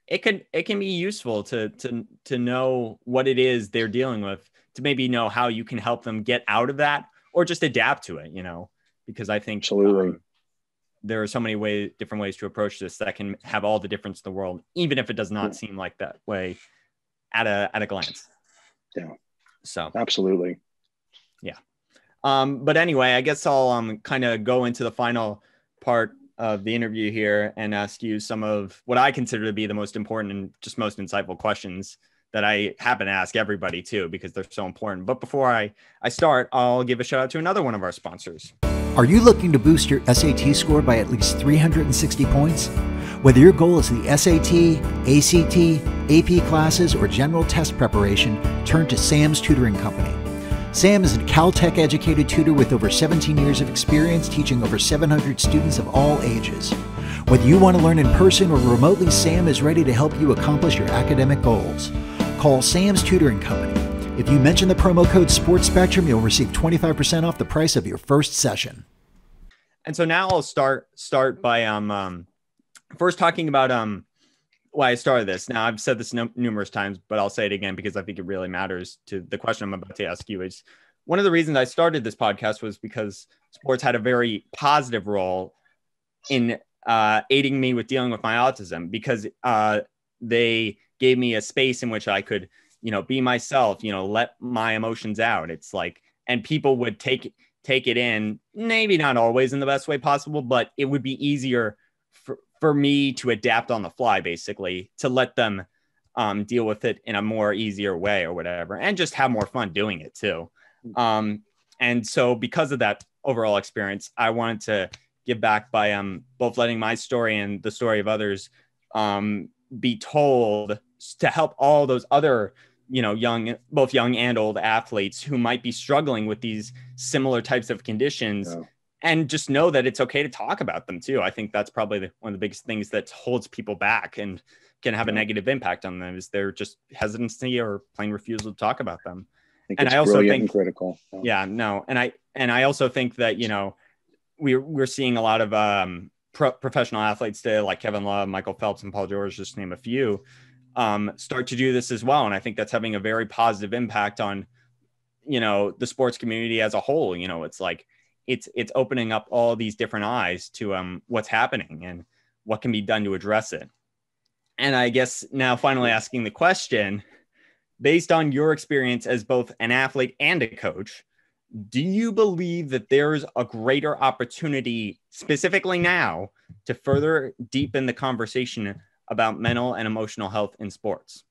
it can be useful to know what it is they're dealing with, to maybe know how you can help them get out of that or just adapt to it, because I think there are so many different ways to approach this that can have all the difference in the world, even if it does not seem like that way at a glance. Yeah. So absolutely. Yeah. But anyway, I guess I'll kind of go into the final part of the interview here and ask you some of what I consider to be the most important and just most insightful questions that I happen to ask everybody too, because they're so important. But before I start, I'll give a shout out to another one of our sponsors. Are you looking to boost your SAT score by at least 360 points? Whether your goal is the SAT, ACT, AP classes, or general test preparation, turn to Sam's Tutoring Company. Sam is a Caltech educated tutor with over 17 years of experience teaching over 700 students of all ages. Whether you want to learn in person or remotely, Sam is ready to help you accomplish your academic goals. Call Sam's Tutoring Company. If you mention the promo code SportsSpectrum, you'll receive 25% off the price of your first session. And so now I'll start by first talking about why I started this. Now, I've said this numerous times, but I'll say it again because I think it really matters to the question I'm about to ask you. Is one of the reasons I started this podcast was because sports had a very positive role in aiding me with dealing with my autism, because they gave me a space in which I could, be myself, let my emotions out. It's like, and people would take it in, maybe not always in the best way possible, but it would be easier for me to adapt on the fly, basically, to let them deal with it in a more easier way or whatever, and just have more fun doing it too. And so because of that overall experience, I wanted to give back by both letting my story and the story of others be told to help all those other, both young and old athletes who might be struggling with these similar types of conditions. Yeah. And just know that it's okay to talk about them too. I think that's probably one of the biggest things that holds people back and can have a negative impact on them, is their just hesitancy or plain refusal to talk about them. And I also think critical. And I also think that, we're seeing a lot of professional athletes today, like Kevin Love, Michael Phelps, and Paul George, just to name a few, start to do this as well. And I think that's having a very positive impact on, the sports community as a whole. It's like, it's opening up all these different eyes to what's happening and what can be done to address it. And I guess now finally asking the question, based on your experience as both an athlete and a coach, do you believe that there's a greater opportunity specifically now to further deepen the conversation about mental and emotional health in sports?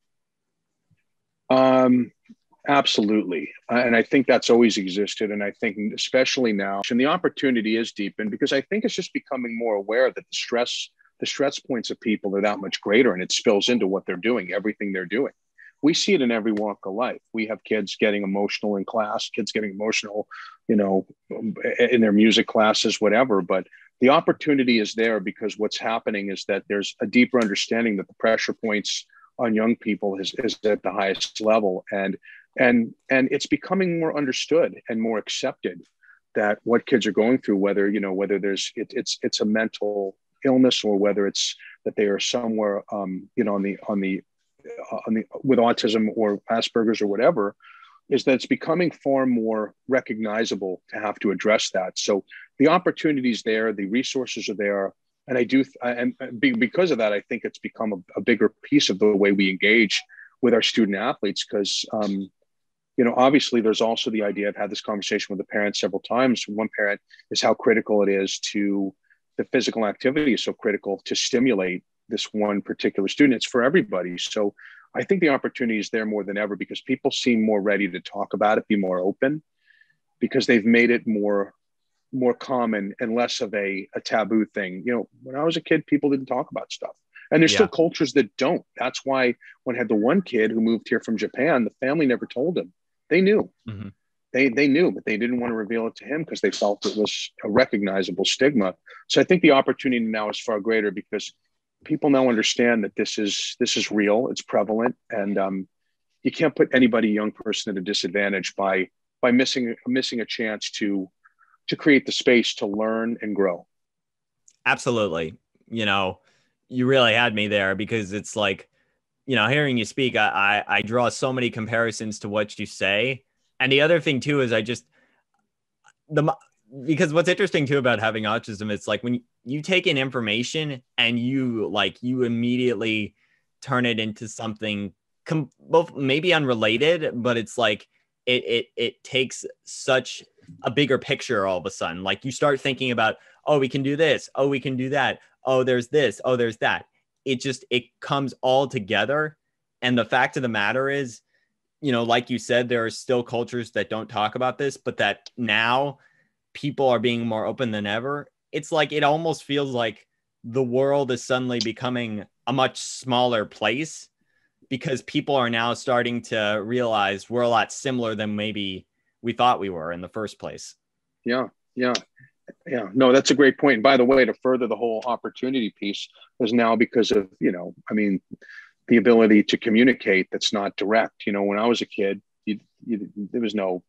Absolutely. And I think that's always existed. And I think especially now, and the opportunity is deepened, because I think it's just becoming more aware that the stress points of people are that much greater, and it spills into what they're doing, everything they're doing. We see it in every walk of life. We have kids getting emotional in class, kids getting emotional, in their music classes, whatever. But the opportunity is there, because what's happening is that there's a deeper understanding that the pressure points on young people is at the highest level. And it's becoming more understood and more accepted that what kids are going through, whether it's a mental illness, or whether it's that they are somewhere, with autism or Asperger's or whatever, is that it's becoming far more recognizable to have to address that. So the opportunities there, the resources are there. And because of that, I think it's become a bigger piece of the way we engage with our student athletes. Because, obviously there's also the idea, I've had this conversation with the parents several times. One parent is how critical it is to the physical activity is so critical to stimulate this one particular student. It's for everybody. So I think the opportunity is there more than ever, because people seem more ready to talk about it, be more open, because they've made it more common and less of a taboo thing. When I was a kid, people didn't talk about stuff. And there's still cultures that don't. That's why when I had the one kid who moved here from Japan, the family never told him. They knew. Mm-hmm. They knew, but they didn't want to reveal it to him because they felt it was a recognizable stigma. So I think the opportunity now is far greater, because people now understand that this is real, it's prevalent, and you can't put anybody, young person, at a disadvantage by missing a chance to create the space to learn and grow. Absolutely. You really had me there, because it's like, hearing you speak, I draw so many comparisons to what you say. And the other thing too is because what's interesting too about having autism, it's like when you take in information and you immediately turn it into something both maybe unrelated, but it's like it takes such a bigger picture all of a sudden. Like you start thinking about, oh, we can do this. Oh, we can do that. Oh, there's this. Oh, there's that. It comes all together. And the fact of the matter is, like you said, there are still cultures that don't talk about this, but that now people are being more open than ever. It's like, it almost feels like the world is suddenly becoming a much smaller place, because people are now starting to realize we're a lot similar than maybe we thought we were in the first place. Yeah. No, that's a great point. And by the way, to further the whole opportunity piece, is now because of, the ability to communicate that's not direct. When I was a kid, there was no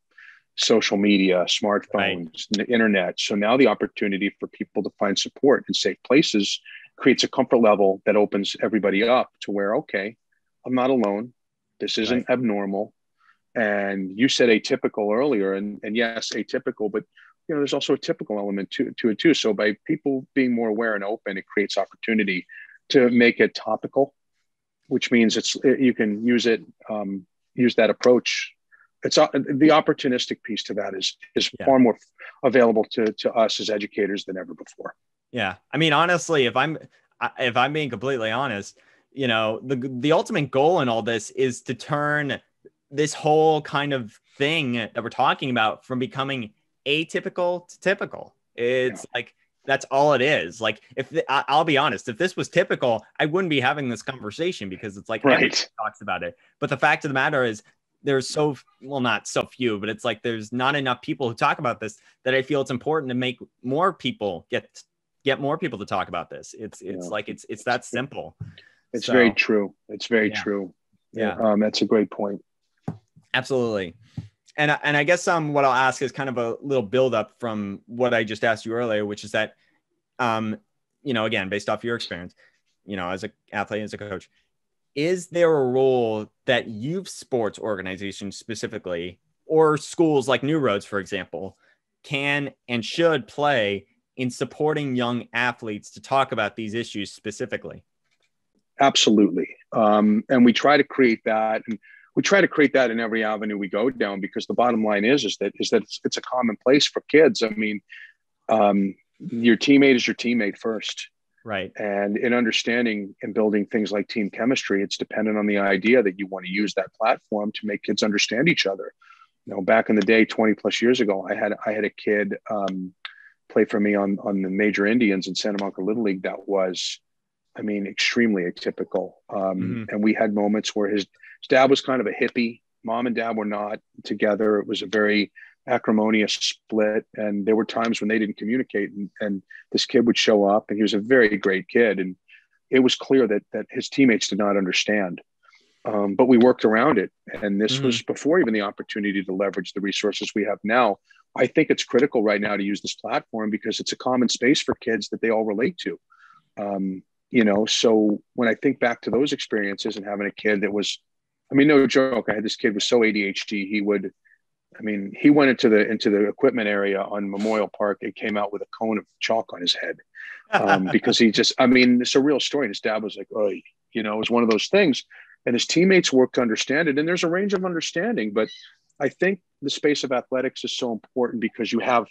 social media, smartphones, right, internet. So now the opportunity for people to find support in safe places creates a comfort level that opens everybody up to where, okay, I'm not alone. This isn't abnormal. And you said atypical earlier, and yes, atypical, but there's also a typical element to it too. So by people being more aware and open, it creates opportunity to make it topical, which means you can use that approach. It's the opportunistic piece to that is far more available to us as educators than ever before. Yeah. I mean, honestly, if I'm being completely honest, you know, the ultimate goal in all this is to turn this whole kind of thing that we're talking about from becoming atypical to typical. It's like, that's all it is. Like, I'll be honest, if this was typical, I wouldn't be having this conversation, because it's like, everyone talks about it. But the fact of the matter is, there's not so few, but it's like, there's not enough people who talk about this, that I feel it's important to make more people get more people to talk about this. It's like, it's that simple. It's very true. It's very true. Yeah. That's a great point. Absolutely. And I guess what I'll ask is kind of a little buildup from what I just asked you earlier, which is that, you know, again, based off your experience, you know, as an athlete, as a coach, is there a role that youth sports organizations specifically, or schools like New Roads, for example, can and should play in supporting young athletes to talk about these issues specifically? Absolutely. And we try to create that. And we try to create that in every avenue we go down, because the bottom line is that it's a commonplace for kids. I mean, your teammate is your teammate first. Right. And in understanding and building things like team chemistry, it's dependent on the idea that you want to use that platform to make kids understand each other. You know, back in the day, 20 plus years ago, I had a kid play for me on the Major Indians in Santa Monica Little League that was, I mean, extremely atypical. And we had moments where his dad was kind of a hippie. Mom and dad were not together. It was a very acrimonious split. And there were times when they didn't communicate, and this kid would show up, and he was a very great kid. And it was clear that his teammates did not understand. But we worked around it. And this was before even the opportunity to leverage the resources we have now. I think it's critical right now to use this platform, because it's a common space for kids that they all relate to. You know, so when I think back to those experiences and having a kid that was, I mean, no joke, I had this kid who was so ADHD, he went into the equipment area on Memorial Park and came out with a cone of chalk on his head. Because he just, I mean, it's a real story. And his dad was like, oh, you know, it was one of those things. And his teammates worked to understand it. And there's a range of understanding. But I think the space of athletics is so important, because you have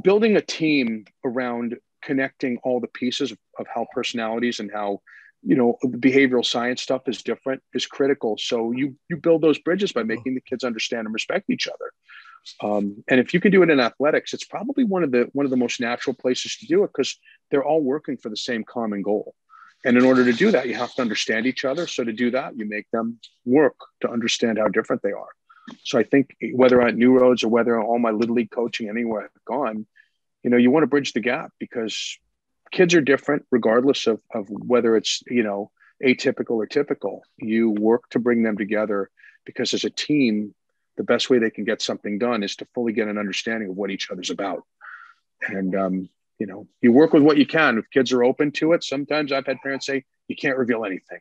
building a team around connecting all the pieces of how personalities and how, you know, the behavioral science stuff is different is critical. So you build those bridges by making the kids understand and respect each other. And if you can do it in athletics, it's probably one of the most natural places to do it, because they're all working for the same common goal. And in order to do that, you have to understand each other. So to do that, you make them work to understand how different they are. So I think whether at New Roads or whether all my Little League coaching anywhere I've gone, you know, you want to bridge the gap, because kids are different regardless of whether it's, you know, atypical or typical. You work to bring them together, because as a team, the best way they can get something done is to fully get an understanding of what each other's about. And, you know, you work with what you can. If kids are open to it, sometimes I've had parents say, you can't reveal anything,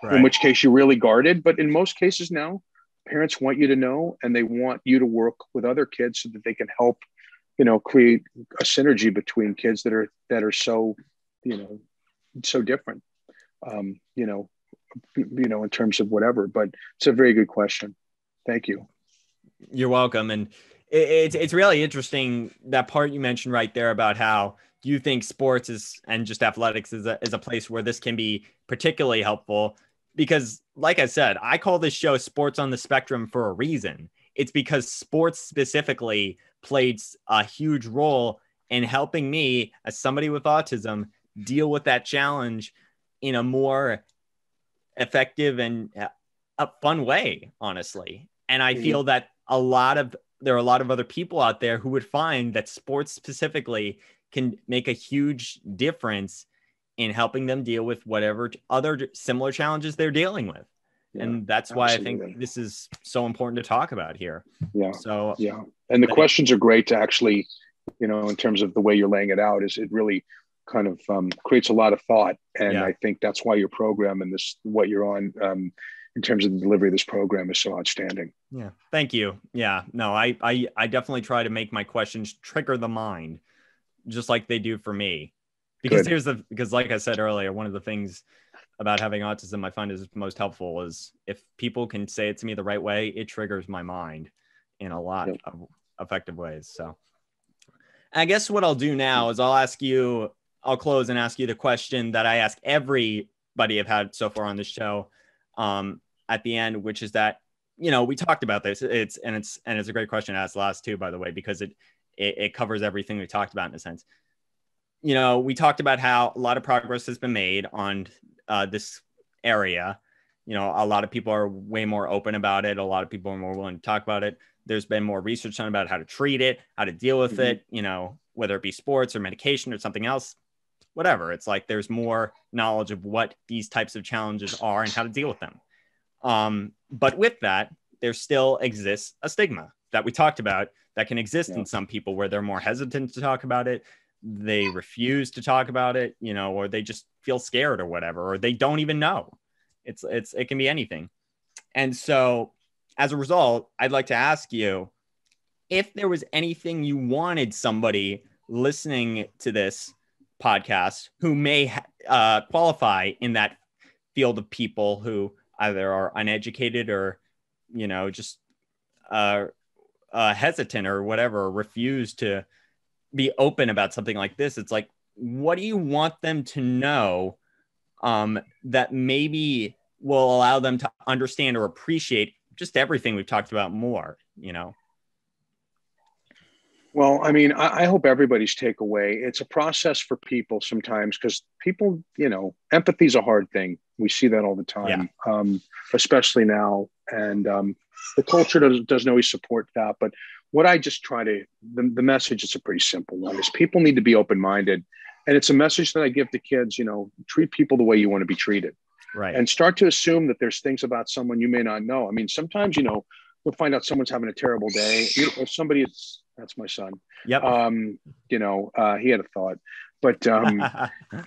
in which case you're really guarded. But in most cases now, parents want you to know, and they want you to work with other kids so that they can help, you know, create a synergy between kids that are so, you know, so different, you know, in terms of whatever. But it's a very good question. Thank you. You're welcome. And it's really interesting, that part you mentioned right there about how you think sports and just athletics is a place where this can be particularly helpful. Because like I said, I call this show Sports on the Spectrum for a reason. It's because sports specifically played a huge role in helping me, as somebody with autism, deal with that challenge in a more effective and a fun way, honestly. And I feel that there are a lot of other people out there who would find that sports specifically can make a huge difference in helping them deal with whatever other similar challenges they're dealing with. Yeah, and that's why absolutely. I think this is so important to talk about here. Yeah. So, yeah. And the questions are great to actually, you know, in terms of the way you're laying it out, is it really kind of creates a lot of thought. And I think that's why your program and what you're on, in terms of the delivery of this program, is so outstanding. Yeah. Thank you. Yeah, no, I definitely try to make my questions trigger the mind, just like they do for me. Because because like I said earlier, one of the things about having autism I find is most helpful is if people can say it to me the right way, it triggers my mind in a lot of effective ways. So I guess what I'll do now is I'll ask you I'll close and ask you the question that I ask everybody I've had so far on this show at the end, which is that, we talked about this. It's a great question to ask last too, by the way, because it covers everything we talked about in a sense. We talked about how a lot of progress has been made on this area. A lot of people are way more open about it. A lot of people are more willing to talk about it. There's been more research done about how to treat it, how to deal with it, whether it be sports or medication or something else, whatever. It's like there's more knowledge of what these types of challenges are and how to deal with them. But with that, there still exists a stigma that we talked about that can exist in some people where they're more hesitant to talk about it. They refuse to talk about it, or they just feel scared or whatever, or they don't even know. It can be anything. And so as a result, I'd like to ask you if there was anything you wanted somebody listening to this podcast who may qualify in that field of people who either are uneducated or, just hesitant or whatever, refuse to be open about something like this. It's like, what do you want them to know that maybe will allow them to understand or appreciate just everything we've talked about more, Well, I mean, I hope everybody's takeaway. It's a process for people sometimes because people, empathy is a hard thing. We see that all the time, especially now. And the culture doesn't always support that. But what I just try to, the message is a pretty simple one, is people need to be open-minded. And it's a message that I give to kids, treat people the way you want to be treated. Right. And start to assume that there's things about someone you may not know. I mean, sometimes, you'll find out someone's having a terrible day. If somebody is, that's my son. Yep. He had a thought, but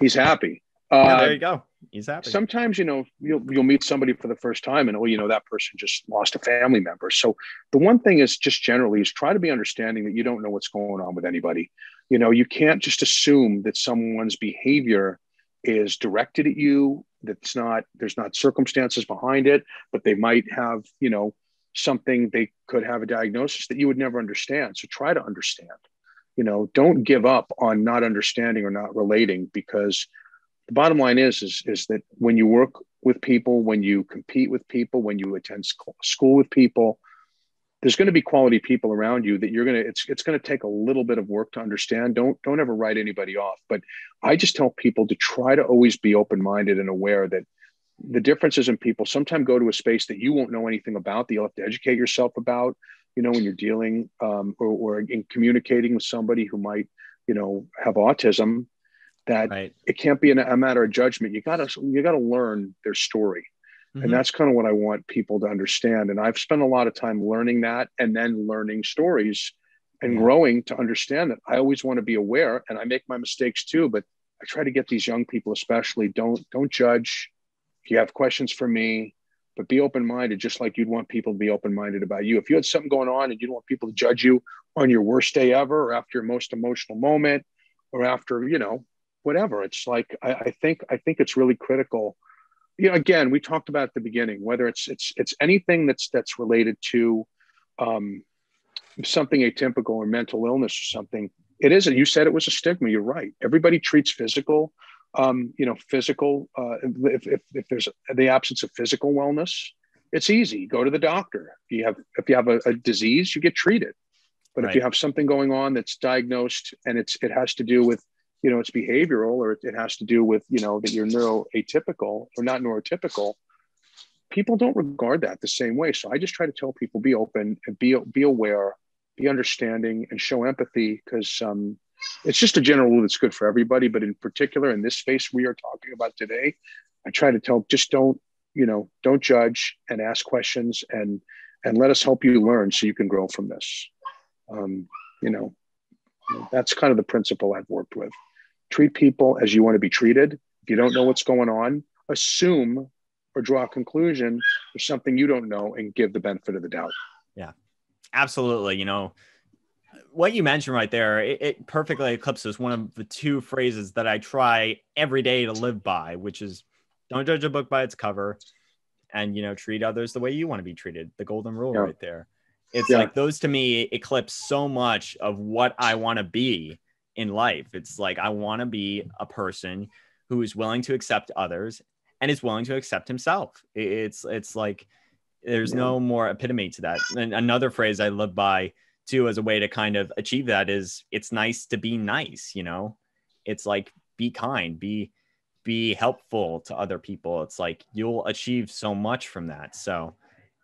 he's happy. There you go. He's happy. Sometimes, you'll meet somebody for the first time and, that person just lost a family member. So the one thing is just generally is try to be understanding that you don't know what's going on with anybody. You can't just assume that someone's behavior is directed at you. There's not circumstances behind it, but they might have, something, they could have a diagnosis that you would never understand. So try to understand, don't give up on not understanding or not relating, because the bottom line is that when you work with people, when you compete with people, when you attend school with people, there's going to be quality people around you that it's going to take a little bit of work to understand. Don't ever write anybody off. But I just tell people to try to always be open-minded and aware that the differences in people sometimes go to a space that you won't know anything about, that you'll have to educate yourself about, when you're dealing or in communicating with somebody who might, have autism, that right. It can't be a matter of judgment. You gotta learn their story. Mm-hmm. And that's kind of what I want people to understand. And I've spent a lot of time learning that and then learning stories and growing to understand that I always want to be aware, and I make my mistakes too, but I try to get these young people, especially, don't judge. If you have questions for me, but be open-minded, just like you'd want people to be open-minded about you. If you had something going on and you don't want people to judge you on your worst day ever, or after your most emotional moment, or after, whatever, it's like, I think it's really critical. Again, we talked about at the beginning, whether it's anything that's related to something atypical or mental illness or something. It isn't. You said it was a stigma. You're right. Everybody treats physical. If there's the absence of physical wellness, it's easy. Go to the doctor. If you have a disease, you get treated. But if you have something going on that's diagnosed and it has to do with, it's behavioral, or it has to do with, that you're neuroatypical or not neurotypical, people don't regard that the same way. So I just try to tell people, be open and be aware, be understanding, and show empathy, because it's just a general rule that's good for everybody. But in particular, in this space we are talking about today, I try to tell, just don't judge, and ask questions, and let us help you learn so you can grow from this. That's kind of the principle I've worked with. Treat people as you want to be treated. If you don't know what's going on, assume or draw a conclusion for something you don't know, and give the benefit of the doubt. Yeah, absolutely. What you mentioned right there, it perfectly eclipses one of the two phrases that I try every day to live by, which is don't judge a book by its cover, and, treat others the way you want to be treated. The golden rule right there. It's like those to me eclipse so much of what I want to be in life. It's like, I want to be a person who is willing to accept others and is willing to accept himself. It's like, there's no more epitome to that. And another phrase I live by too, as a way to kind of achieve that, is it's nice to be nice. You know, it's like, be kind, be helpful to other people. It's like, you'll achieve so much from that. So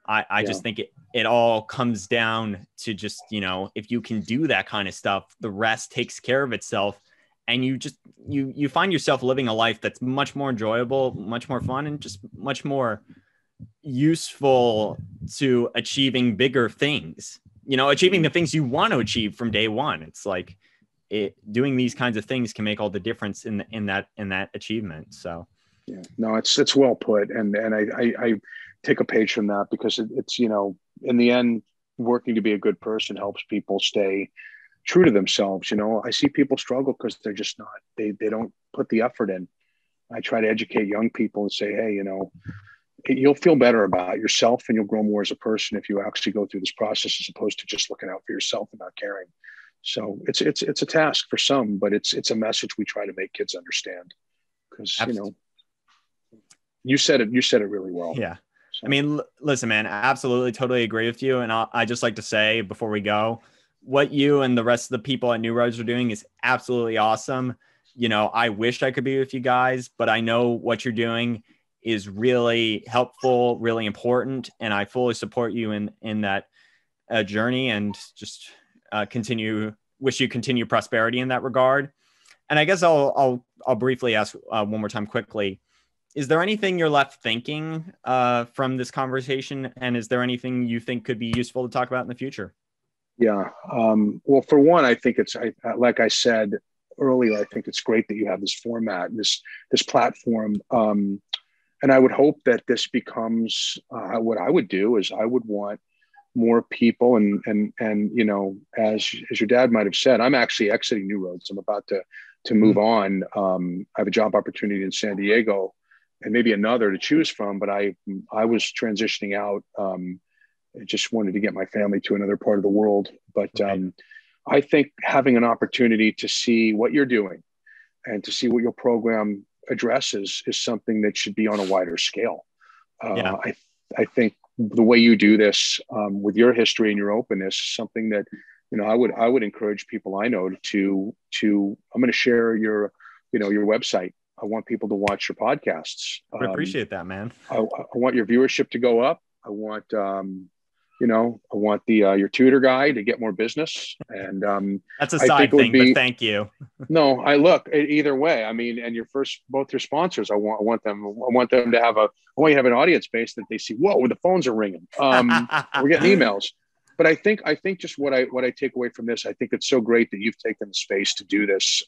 I just think it all comes down to just, you know, if you can do that kind of stuff, the rest takes care of itself. And you just, you find yourself living a life that's much more enjoyable, much more fun, and just much more useful to achieving bigger things, you know, achieving the things you want to achieve from day one. It's like, doing these kinds of things can make all the difference in that achievement. So yeah, no, it's well put. And I take a page from that, because it's, you know, in the end, working to be a good person helps people stay true to themselves. You know, I see people struggle because they're just not, they don't put the effort in. I try to educate young people and say, hey, you know, you'll feel better about yourself and you'll grow more as a person if you actually go through this process, as opposed to just looking out for yourself and not caring. So it's a task for some, but it's a message we try to make kids understand, because, you know, you said it really well. Yeah. So. I mean, listen, man, I absolutely, totally agree with you. And I just like to say before we go, what you and the rest of the people at New Roads are doing is absolutely awesome. You know, I wish I could be with you guys, but I know what you're doing is really helpful, really important. And I fully support you in that journey, and just wish you continue prosperity in that regard. And I guess I'll briefly ask one more time quickly. Is there anything you're left thinking from this conversation? And is there anything you think could be useful to talk about in the future? Yeah. Well, for one, I think like I said earlier, I think it's great that you have this format, this platform. And I would hope that this becomes what I would do is I would want more people and you know, as your dad might have said, I'm actually exiting New Roads. I'm about to move on. I have a job opportunity in San Diego and maybe another to choose from, but I was transitioning out. I just wanted to get my family to another part of the world. But I think having an opportunity to see what you're doing and to see what your program addresses is something that should be on a wider scale. I think the way you do this with your history and your openness is something that, you know, I would encourage people I know to I'm going to share your website. I want people to watch your podcasts. I appreciate that, man. I want your viewership to go up. I want, I want your tutor guy to get more business. And that's a side thing, but thank you. No, I look either way. I mean, and both your sponsors, I want them to have I want you to have an audience base that they see, whoa, the phones are ringing. We're getting emails. But I think just what I take away from this, I think it's so great that you've taken the space to do this.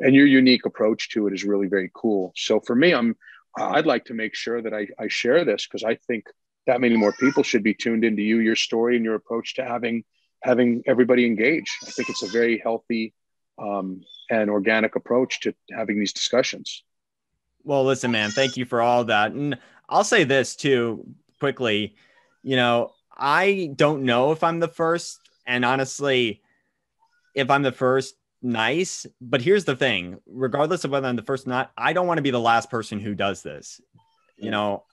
And your unique approach to it is really very cool. So for me, I'd like to make sure that I share this, because I think that many more people should be tuned into you, your story, and your approach to having everybody engage. I think it's a very healthy and organic approach to having these discussions. Well, listen, man, thank you for all that. And I'll say this too, quickly, you know, I don't know if I'm the first, and honestly, if I'm the first, nice. But here's the thing, regardless of whether I'm the first or not, I don't want to be the last person who does this. You know,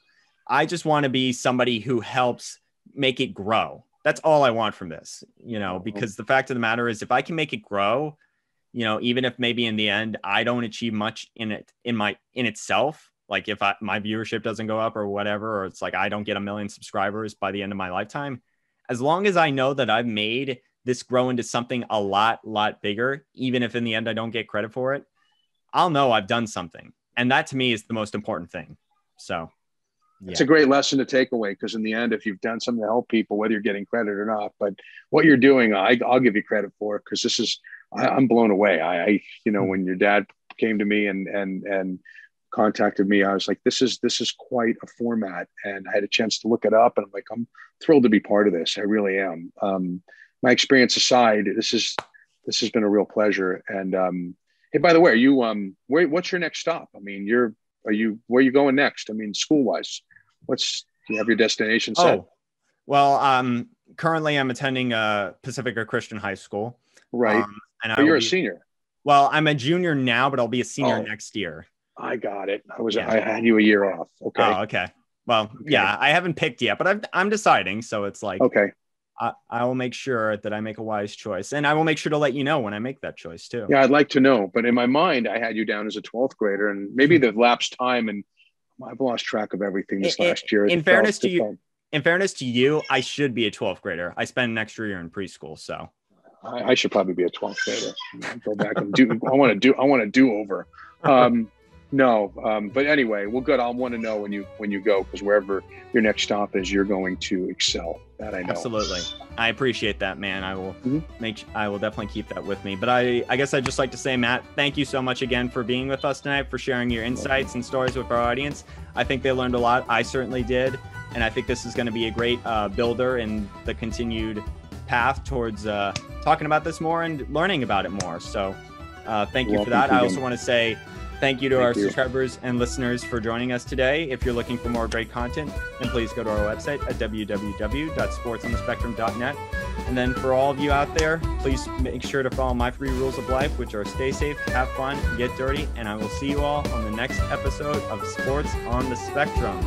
I just want to be somebody who helps make it grow. That's all I want from this, you know, because the fact of the matter is, if I can make it grow, you know, even if maybe in the end, I don't achieve much in itself, like if my viewership doesn't go up or whatever, or it's like, I don't get 1 million subscribers by the end of my lifetime, as long as I know that I've made this grow into something a lot bigger, even if in the end I don't get credit for it, I'll know I've done something. And that to me is the most important thing. So yeah. It's a great lesson to take away, because in the end, if you've done something to help people, whether you're getting credit or not, but what you're doing, I'll give you credit for, because I'm blown away. When your dad came to me and contacted me, I was like, this is quite a format. And I had a chance to look it up, and I'm like, I'm thrilled to be part of this. I really am. My experience aside, this has been a real pleasure. And hey, by the way, what's your next stop? I mean, where are you going next? I mean, school wise, do you have your destination set? Oh, well, currently I'm attending Pacifica Christian High School. Right. And you're a senior. Well, I'm a junior now, but I'll be a senior next year. I got it. I had you a year off. Okay. Oh, okay. Well, yeah, I haven't picked yet, but I'm deciding. So it's like, okay. I will make sure that I make a wise choice, and I will make sure to let you know when I make that choice too. Yeah, I'd like to know, but in my mind, I had you down as a 12th grader, and maybe the lapsed time, and I've lost track of everything this last year. In fairness to you, I should be a 12th grader. I spent an extra year in preschool, so I should probably be a 12th grader. Go back and do. I want to do over. But anyway, well, good. I'll want to know when you go, because wherever your next stop is, you're going to excel. That I know. Absolutely. I appreciate that, man. I will I will definitely keep that with me. But I guess I'd just like to say, Matt, thank you so much again for being with us tonight, for sharing your insights and stories with our audience. I think they learned a lot. I certainly did. And I think this is going to be a great builder in the continued path towards talking about this more and learning about it more. So thank you for that. I also want to say thank you to our subscribers and listeners for joining us today. If you're looking for more great content, then please go to our website at www.sportsonthespectrum.net. And then for all of you out there, please make sure to follow my 3 rules of life, which are stay safe, have fun, get dirty, and I will see you all on the next episode of Sports on the Spectrum.